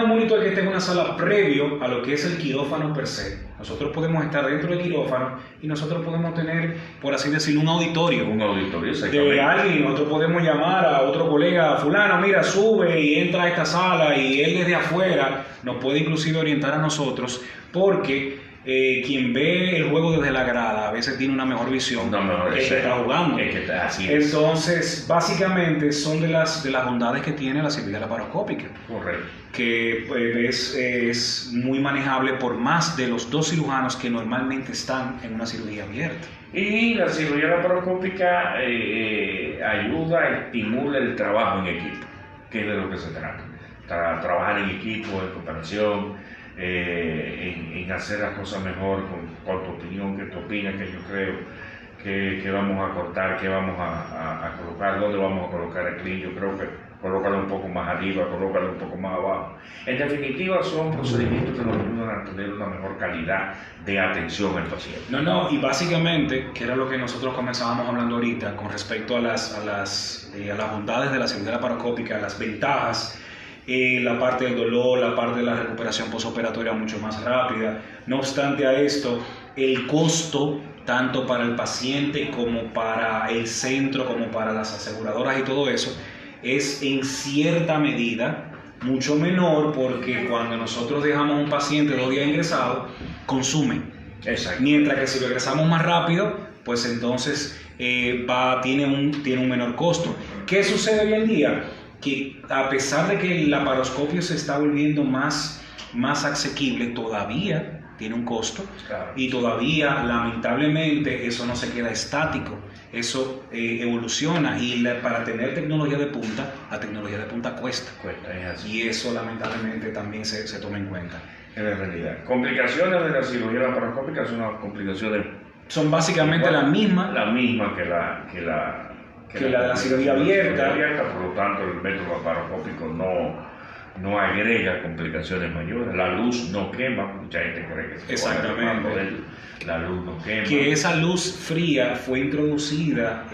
monitor que esté en una sala previo a lo que es el quirófano per se. Nosotros podemos estar dentro del quirófano y nosotros podemos tener, por así decirlo, un auditorio. Un auditorio, de alguien. Nosotros podemos llamar a otro colega, fulano, mira, sube y entra a esta sala, y él desde afuera nos puede inclusive orientar a nosotros, porque quien ve el juego desde la grada a veces tiene una mejor visión que el que está jugando. Entonces, básicamente son de las bondades que tiene la cirugía laparoscópica. Correcto. Que pues, es muy manejable por más de los 2 cirujanos que normalmente están en una cirugía abierta. Y la cirugía laparoscópica ayuda, estimula el trabajo en equipo, que es de lo que se trata. Trabajar en equipo, en cooperación, en hacer las cosas mejor con tu opinión, que tú opinas, que yo creo que vamos a cortar, que vamos a colocar, dónde vamos a colocar el clic. Yo creo que colócalo un poco más arriba, colócalo un poco más abajo. En definitiva, son procedimientos que nos ayudan a tener una mejor calidad de atención al paciente. Y básicamente, que era lo que nosotros comenzábamos hablando ahorita con respecto a las bondades de la cirugía laparoscópica, las ventajas, la parte del dolor, la parte de la recuperación postoperatoria mucho más rápida. No obstante a esto, el costo, tanto para el paciente como para el centro, como para las aseguradoras y todo eso, es en cierta medida mucho menor, porque cuando nosotros dejamos a un paciente 2 días ingresado, consume. Exacto. Mientras que si lo ingresamos más rápido, pues entonces tiene un menor costo. ¿Qué sucede hoy en día? Que a pesar de que el laparoscopio se está volviendo más asequible, todavía tiene un costo. Claro. Y todavía, lamentablemente, eso no se queda estático, eso evoluciona, y para tener tecnología de punta, la tecnología de punta cuesta. Y eso lamentablemente también se toma en cuenta. Es la realidad. Complicaciones de la cirugía laparoscópica son unas complicaciones. Son básicamente las mismas. La misma que la de la cirugía abierta. Por lo tanto, el método laparoscópico no agrega complicaciones mayores. La luz no quema, mucha gente cree que se exactamente. La luz no quema. Que esa luz fría fue introducida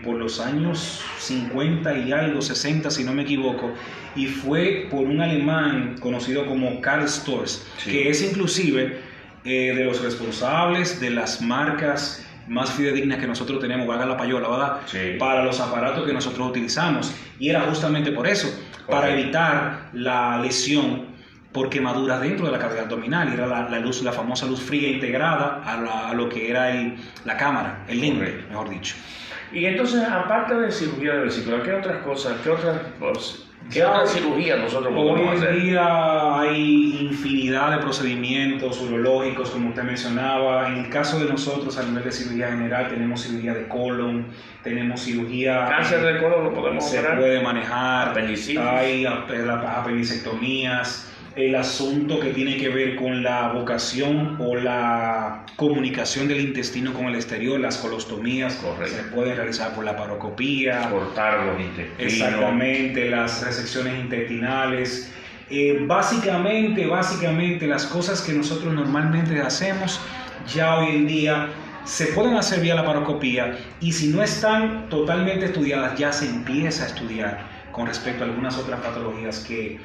por los años 50 y algo, 60 si no me equivoco, y fue por un alemán conocido como Karl Storz, que es inclusive de los responsables de las marcas más fidedignas que nosotros tenemos, valga la payola, ¿verdad? Sí. Para los aparatos que nosotros utilizamos. Y era justamente por eso, para evitar la lesión por quemaduras dentro de la cavidad abdominal. Y era la famosa luz fría integrada a lo que era la cámara, el lente, mejor dicho. Y entonces, aparte de cirugía de vesícula, ¿qué otras cosas, qué otras cirugías nosotros podemos hacer? Hoy en día hay infinidad de procedimientos urológicos, como usted mencionaba. En el caso de nosotros, a nivel de cirugía general, tenemos cirugía de colon, tenemos cirugía... ¿Cáncer de colon lo podemos operar? Se puede manejar. Apendicitis. Hay apendicectomías. El asunto que tiene que ver con la vocación o la comunicación del intestino con el exterior, las colostomías, correcto, se pueden realizar por la laparoscopía. Cortar los intestinos. Exactamente, las resecciones intestinales. Básicamente las cosas que nosotros normalmente hacemos ya hoy en día se pueden hacer vía laparoscopía, y si no están totalmente estudiadas ya se empieza a estudiar con respecto a algunas otras patologías que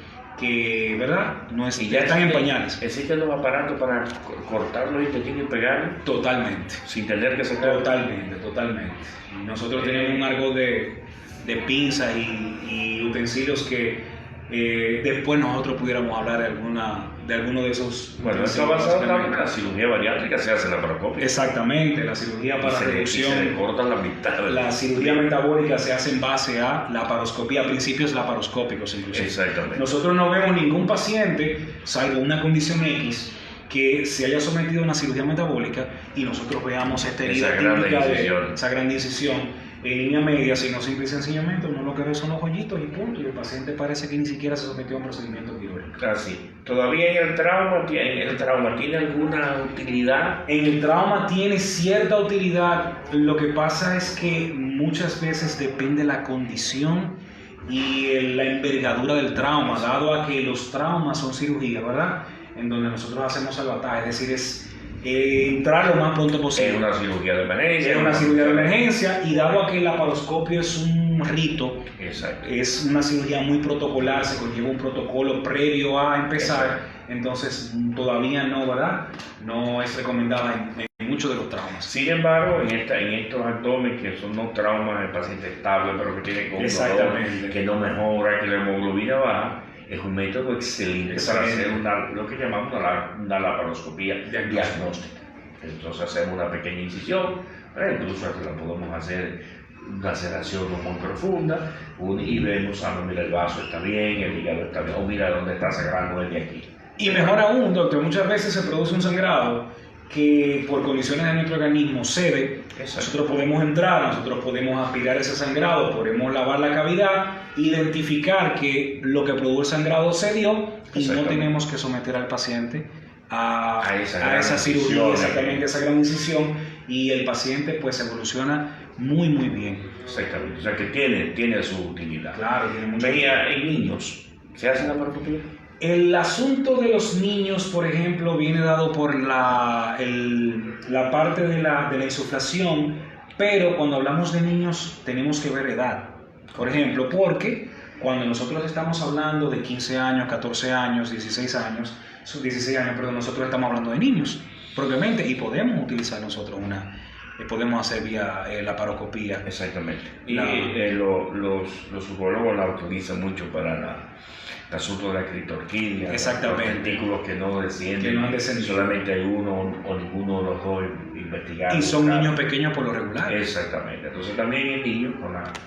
¿verdad? No es, ya están en pañales. ¿Existen los aparatos para cortar los intestinos y pegarlos? Totalmente. Sin tener que sacar. Totalmente. Nosotros tenemos un argot de pinzas y utensilios que después nosotros pudiéramos hablar de alguno de esos. Bueno, esto ha basado en la cirugía bariátrica, se hace la laparoscopia. Exactamente, la cirugía para reducción. Se le cortan la mitad. La cirugía metabólica se hace en base a laparoscopía, principios laparoscópicos inclusive. Exactamente. Nosotros no vemos ningún paciente, salvo una condición X, que se haya sometido a una cirugía metabólica y nosotros veamos esta herida típica de esa gran incisión en línea media, sino simple y sencillamente uno lo que ve son los hoyitos y punto, y el paciente parece que ni siquiera se sometió a un procedimiento quirúrgico. Así. ¿Todavía en el trauma tiene alguna utilidad? En el trauma tiene cierta utilidad, lo que pasa es que muchas veces depende la condición y la envergadura del trauma, dado a que los traumas son cirugías, ¿verdad? En donde nosotros hacemos salvataje, es decir, es entrar lo más pronto posible. Es una cirugía de emergencia. Es una cirugía de emergencia, y dado a que el laparoscopio es un rito, exacto, es una cirugía muy protocolar, se conlleva un protocolo previo a empezar, exacto, entonces todavía no, ¿verdad? No es recomendada en muchos de los traumas. Sin embargo, en estos abdomen que son no traumas, el paciente estable, pero que tiene con dolor, que no mejora, que la hemoglobina baja, es un método excelente para hacer lo que llamamos una laparoscopía diagnóstica. Entonces hacemos una pequeña incisión, pero incluso la podemos hacer una sedación no muy profunda, y vemos, mira, el vaso está bien, el hígado está bien, o mira dónde está sangrando el de aquí. Y mejor aún, doctor, muchas veces se produce un sangrado que por condiciones de nuestro organismo cede. Nosotros podemos entrar, nosotros podemos aspirar ese sangrado, podemos lavar la cavidad, identificar que lo que produjo el sangrado cedió, y no tenemos que someter al paciente a esa cirugía, exactamente, esa gran incisión, y el paciente pues evoluciona muy bien. Exactamente, o sea que tiene su utilidad. Claro, tiene mucha utilidad. En niños, ¿se hace la laparoscopía? El asunto de los niños, por ejemplo, viene dado por la parte de la insuflación, pero cuando hablamos de niños tenemos que ver edad. Por ejemplo, porque cuando nosotros estamos hablando de 15 años, 14 años, 16 años, nosotros estamos hablando de niños propiamente, y podemos utilizar nosotros podemos hacer vía laparoscopía. Exactamente. Y los urólogos la utilizan mucho para el asunto de la clitorquidia, exactamente, los testículos que no descienden, solamente hay uno o ninguno de los dos investigados. Y son niños pequeños por lo regular. Exactamente. Entonces también en niños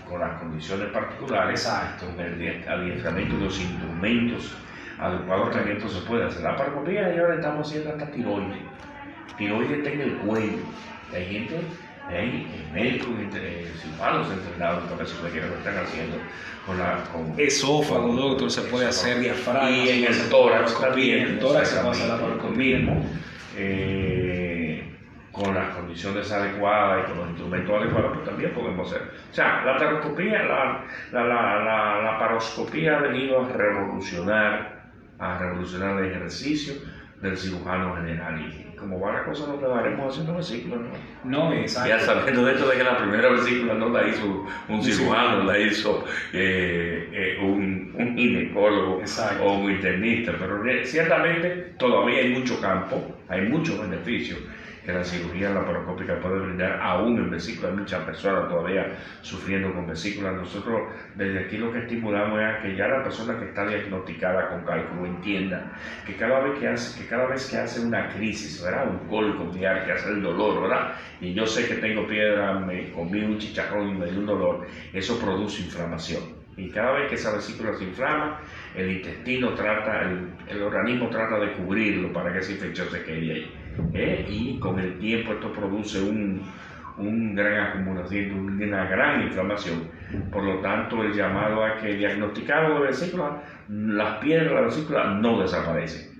con las condiciones particulares, exacto, con el adiestramiento de los instrumentos adecuados, también se puede hacer la laparoscopía. Y ahora estamos haciendo hasta tiroides. Tiroides está en el cuello. Hay gente, hay médicos, cirujanos entrenados para eso que lo están haciendo con esófago, doctor, se puede hacer diafragma, y en el tórax también. En el tórax se pasa la laparoscopía. con las condiciones adecuadas y con los instrumentos adecuados, pues también podemos hacer. O sea, la laparoscopía, la laparoscopía ha venido a revolucionar el ejercicio del cirujano general. Y como va la cosa, nos quedaremos haciendo vesículas, ¿no? No, exacto. Ya sabiendo de esto de que la primera vesícula no la hizo un cirujano, la hizo un ginecólogo, exacto, o un internista, pero ciertamente todavía hay mucho campo, hay muchos beneficios que la cirugía laparoscópica puede brindar, aún en vesículas. Hay muchas personas todavía sufriendo con vesículas. Nosotros desde aquí lo que estimulamos es a que ya la persona que está diagnosticada con cálculo entienda que cada vez que hace una crisis, ¿verdad?, un cólico biliar, que hace el dolor, ¿verdad?, y yo sé que tengo piedra, me comí un chicharrón y me dio un dolor, eso produce inflamación. Y cada vez que esa vesícula se inflama, el intestino el organismo trata de cubrirlo para que esa infección se quede ahí. Y con el tiempo esto produce un gran acumulación, una gran inflamación. Por lo tanto, el llamado a que diagnosticado de vesícula, las piedras de la vesícula no desaparecen.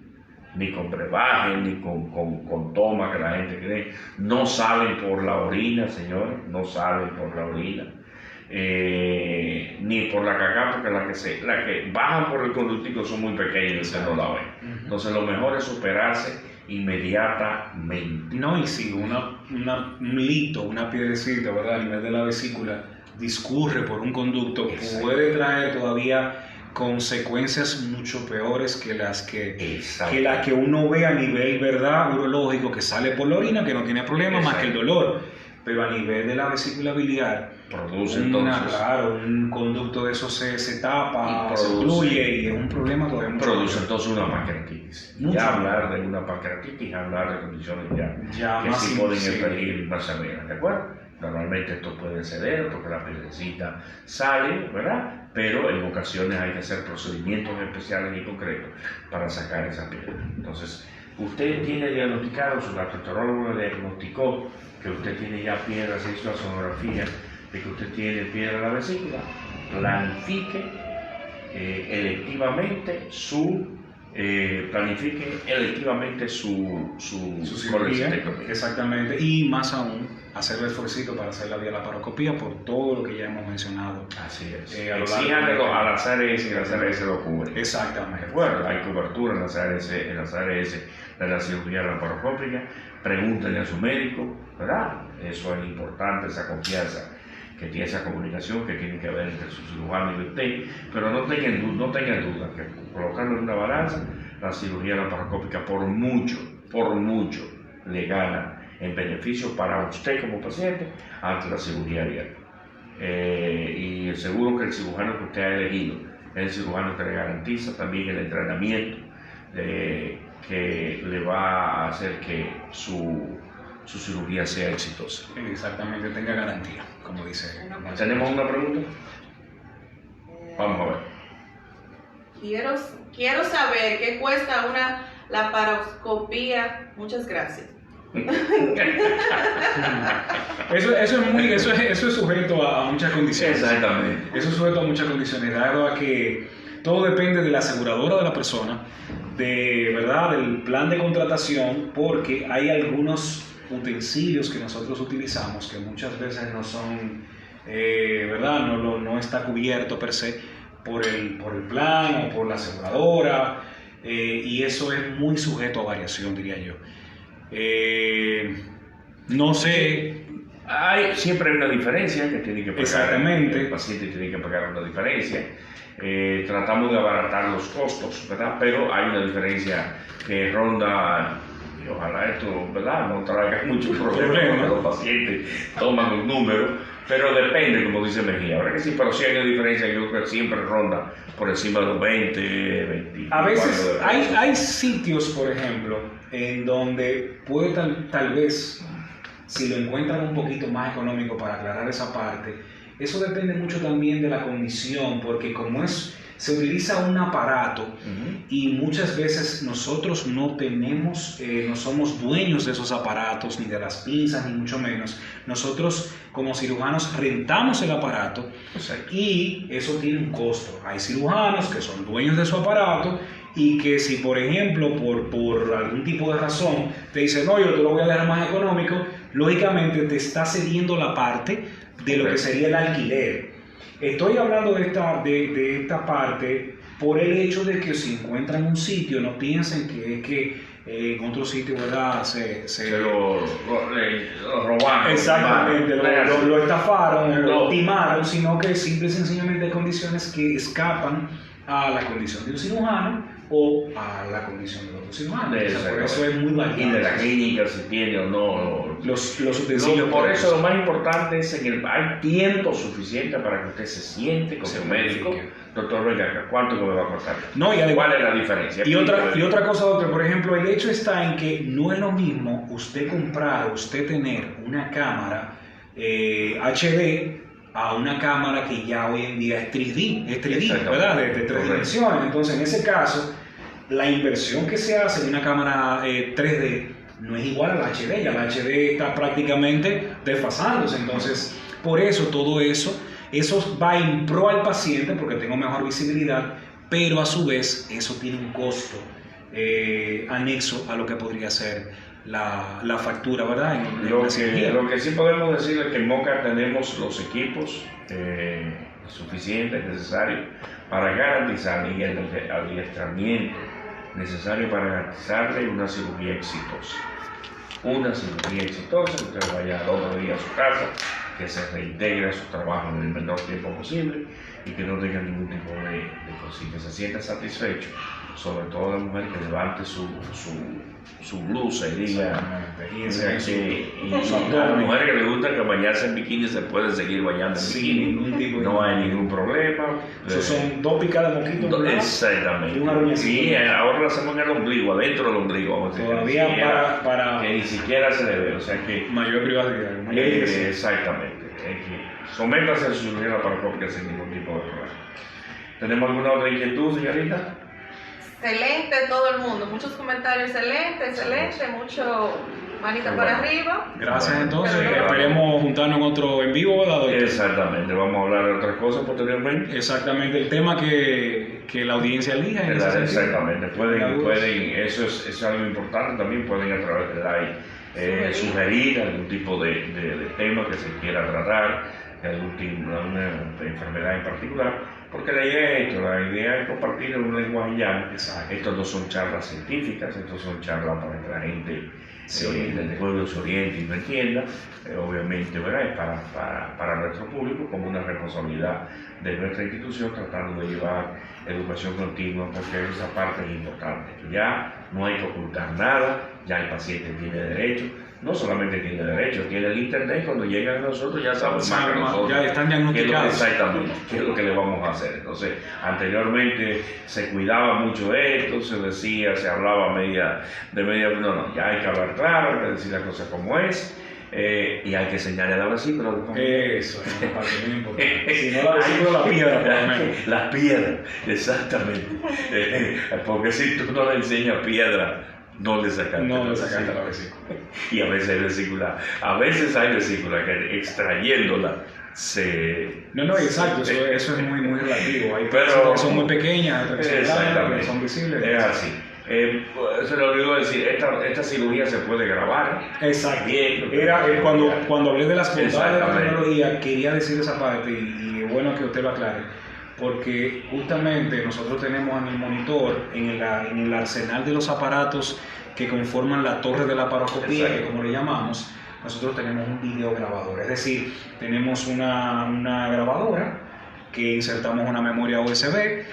Ni con brebaje, ni con toma que la gente cree. No salen por la orina, señores, no salen por la orina. Ni por la caca, porque las que bajan por el conductico son muy pequeñas y usted no la ve. Entonces lo mejor es operarse inmediatamente. No, y si un lito, una piedrecita, ¿verdad?, a nivel de la vesícula discurre por un conducto, exacto, puede traer todavía consecuencias mucho peores que las que uno ve a nivel, ¿verdad?, urológico, que sale por la orina, que no tiene problema, exacto, más que el dolor. Pero a nivel de la vesícula biliar, produce entonces, claro, un conducto de eso se tapa, se obstruye, y es un problema todavía mucho produce mayor. Entonces una pancreatitis. Ya hablar de una pancreatitis, hablar de condiciones ya que sí ponen en peligro y más severas, ¿de acuerdo? Normalmente esto puede ceder porque la piedrecita sale, ¿verdad? Pero en ocasiones hay que hacer procedimientos especiales y concretos para sacar esa piedra. Entonces, usted tiene diagnosticado, su gastroenterólogo le diagnosticó que usted tiene ya piedras, se hizo la sonografía de que usted tiene piedra en la vesícula, planifique electivamente su cirugía, exactamente, y más aún hacer el esfuerzo para hacer la vía laparoscopía por todo lo que ya hemos mencionado. Así es. Exíjanlo a las ARS y las ARS lo cubren. Exactamente. Bueno, hay cobertura en las ARS de la cirugía laparoscópica. Pregúntenle a su médico, ¿verdad? Eso es importante, esa confianza que tiene, esa comunicación que tiene que haber entre su cirujano y usted, pero no tengan duda que colocando en una balanza, la cirugía laparoscópica por mucho le gana en beneficio para usted como paciente ante la cirugía abierta. Y seguro que el cirujano que usted ha elegido es el cirujano que le garantiza también el entrenamiento que le va a hacer que su cirugía sea exitosa. Exactamente, tenga garantía, como dice. ¿Tenemos una pregunta? Vamos a ver. Quiero saber qué cuesta una laparoscopía. Muchas gracias. Eso es sujeto a muchas condiciones. Exactamente. Eso es sujeto a muchas condiciones, dado a que todo depende de la aseguradora de la persona, del plan de contratación, porque hay algunos utensilios que nosotros utilizamos que muchas veces no son, no está cubierto per se por el plan o por la aseguradora, y eso es muy sujeto a variación, diría yo. No sé. Siempre hay una diferencia que tiene que pagar. Exactamente. El paciente tiene que pagar una diferencia. Tratamos de abaratar los costos, ¿verdad? Pero hay una diferencia que ronda, y ojalá esto, ¿verdad?, no traiga muchos problemas cuando los pacientes toman un número, pero depende, como dice Mejía. Ahora que sí, pero sí hay una diferencia que yo creo que siempre ronda por encima de los 20, 20. A veces hay sitios, por ejemplo, en donde puede tal vez, si lo encuentran un poquito más económico, para aclarar esa parte, eso depende mucho también de la condición, porque como se utiliza un aparato, y muchas veces nosotros no somos dueños de esos aparatos, ni de las pinzas, ni mucho menos. Nosotros como cirujanos rentamos el aparato. Exacto. Y eso tiene un costo. Hay cirujanos que son dueños de su aparato y que si por ejemplo por algún tipo de razón te dice no, yo te lo voy a dejar más económico, lógicamente te está cediendo la parte de lo que sería el alquiler. Estoy hablando de esta parte por el hecho de que si encuentran un sitio, no piensen que es que en otro sitio, ¿verdad? Se lo robaron. Exactamente, lo estafaron, No. lo timaron, sino que simple y sencillamente hay condiciones que escapan a la condición de un cirujano o a la condición del otro cirujano. O sea, por eso es muy variable. Y de la clínica, si tiene o no. Los utensilios. Por eso lo más importante es hay tiempo suficiente para que usted se siente con su médico. Doctor, venga acá, ¿cuánto me va a costar? No, y además, ¿cuál es la diferencia? Y otra cosa, doctor, por ejemplo, el hecho está en que no es lo mismo usted tener una cámara HD a una cámara que ya hoy en día es 3D, ¿verdad? De 3 dimensiones. Entonces, en ese caso, la inversión que se hace en una cámara 3D no es igual al HD, ya el HD está prácticamente desfasándose. Entonces, por eso todo eso va en pro al paciente porque tengo mejor visibilidad, pero a su vez eso tiene un costo anexo a lo que podría ser la factura, ¿verdad? Lo que sí podemos decir es que en Moca tenemos los equipos suficientes, necesarios para garantizar y el adiestramiento necesario para garantizarle una cirugía exitosa. Una cirugía exitosa, que usted vaya al otro día a su casa, que se reintegre a su trabajo en el menor tiempo posible y que no tenga ningún tipo de cosa, que se sienta satisfecho, sobre todo la mujer que levante su blusa y diga y a la mujer que le gusta que bañarse en bikini se puede seguir bañando en bikini, no hay ningún problema. Esos son 2 picadas de moquito, exactamente, y ahora lo hacemos en el ombligo, adentro del ombligo, todavía para que ni siquiera se le ve, o sea que mayor privacidad, exactamente, sométase a su cirugía laparoscópica sin ningún tipo de problema. ¿Tenemos alguna otra inquietud, señorita? Excelente todo el mundo, muchos comentarios, excelente, mucho manita para arriba. Gracias, Bueno, entonces, esperemos juntarnos en otro en vivo, ¿verdad, doctor? Exactamente, vamos a hablar de otras cosas posteriormente. Exactamente, el tema que la audiencia elija. Exactamente, pueden, eso es algo importante también, pueden a través del live sugerir algún tipo de tema que se quiera tratar, alguna enfermedad en particular. Porque la idea es compartir en un lenguaje llano. Estos no son charlas científicas, estos son charlas para que la gente del pueblo se oriente y lo entienda. Obviamente, ¿verdad? Es para nuestro público como una responsabilidad de nuestra institución tratando de llevar educación continua, porque esa parte es importante. Ya no hay que ocultar nada, ya el paciente tiene derecho. No solamente tiene derecho, tiene el internet, cuando llegan a nosotros ya saben más que nosotros. Ya están diagnosticados. Exactamente, qué es lo que le vamos a hacer. Entonces, anteriormente se cuidaba mucho esto, se decía, se hablaba no, ya hay que hablar claro, hay que decir las cosas como es. Y hay que señalar la vesícula. Eso es una parte muy importante. Si no la vesícula, la piedra, por lo menos. La piedra, exactamente. Porque si tú no le enseñas piedra, no le sacaste la vesícula. Y a veces hay vesícula que extrayéndola se... No, exacto, eso es muy, muy relativo. Hay personas que son muy pequeñas, otras que son visibles. Es así. Se le olvidó decir, esta cirugía se puede grabar. Exacto. Bien, cuando hablé de las bondades de la tecnología, quería decir esa parte y es bueno que usted lo aclare. Porque justamente nosotros tenemos en el monitor, en el arsenal de los aparatos que conforman la torre de la laparoscopía, que como le llamamos, nosotros tenemos un videograbador. Es decir, tenemos una grabadora que insertamos una memoria USB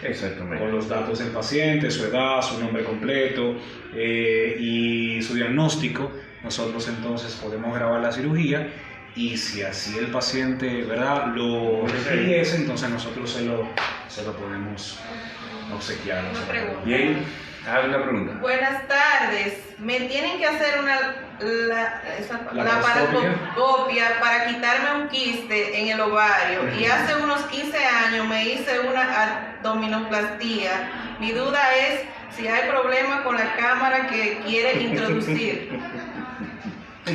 con los datos del paciente, su edad, su nombre completo y su diagnóstico. Nosotros entonces podemos grabar la cirugía y si así el paciente, ¿verdad?, lo requiriese, entonces nosotros se lo podemos obsequiar. Bien, una pregunta. Buenas tardes, me tienen que hacer la laparoscopia para quitarme un quiste en el ovario y hace unos 15 años me hice una abdominoplastía. Mi duda es si hay problema con la cámara que quiere introducir.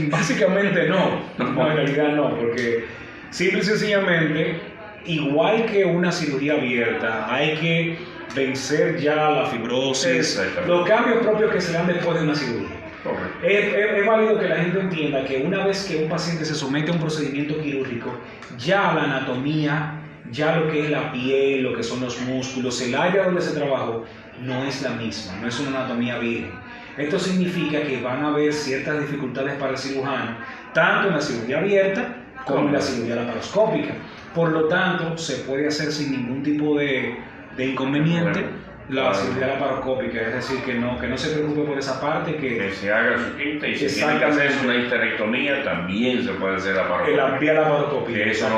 Básicamente no, en realidad no, porque simple y sencillamente, igual que una cirugía abierta, hay que vencer ya la fibrosis, Exactamente. los cambios propios que se dan después de una cirugía. Correcto. Es válido que la gente entienda que una vez que un paciente se somete a un procedimiento quirúrgico, ya la anatomía, ya lo que es la piel, lo que son los músculos, el área donde se trabajó, no es la misma, no es una anatomía virgen. Esto significa que van a haber ciertas dificultades para el cirujano, tanto en la cirugía abierta como en la cirugía laparoscópica. Por lo tanto, se puede hacer sin ningún tipo de inconveniente la cirugía laparoscópica, es decir, que no se preocupe por esa parte, Que se haga su quinta y si tiene que hacerse una histerectomía, también se puede hacer laparoscópica. la vía laparoscópica. Que eso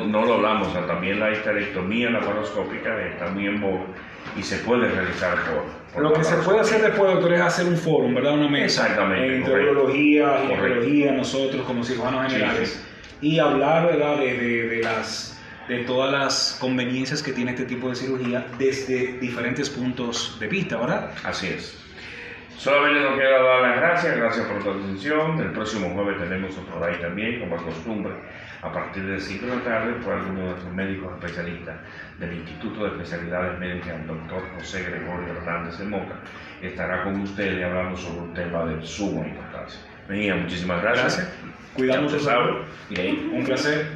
no lo hablamos, o sea, también la histerectomía laparoscópica está muy en boga y se puede realizar por Lo que se puede hacer después, doctor, es hacer un foro, ¿verdad? Una mesa. Exactamente, Entre correcto. urología, Correcto. ginecología, nosotros como cirujanos generales, y hablar, ¿verdad?, de todas las conveniencias que tiene este tipo de cirugía desde diferentes puntos de vista, ¿verdad? Así es. Solamente nos queda dar las gracias por tu atención. El próximo jueves tenemos otro live también, como es costumbre, a partir de 5 de la tarde, por alguno de nuestros médicos especialistas del Instituto de Especialidades Médicas, el doctor José Gregorio Hernández de Moca, que estará con ustedes hablando sobre un tema de suma importancia. Venga, muchísimas gracias. Cuidamos Ya de tú sabes. salud. Bien. Un placer.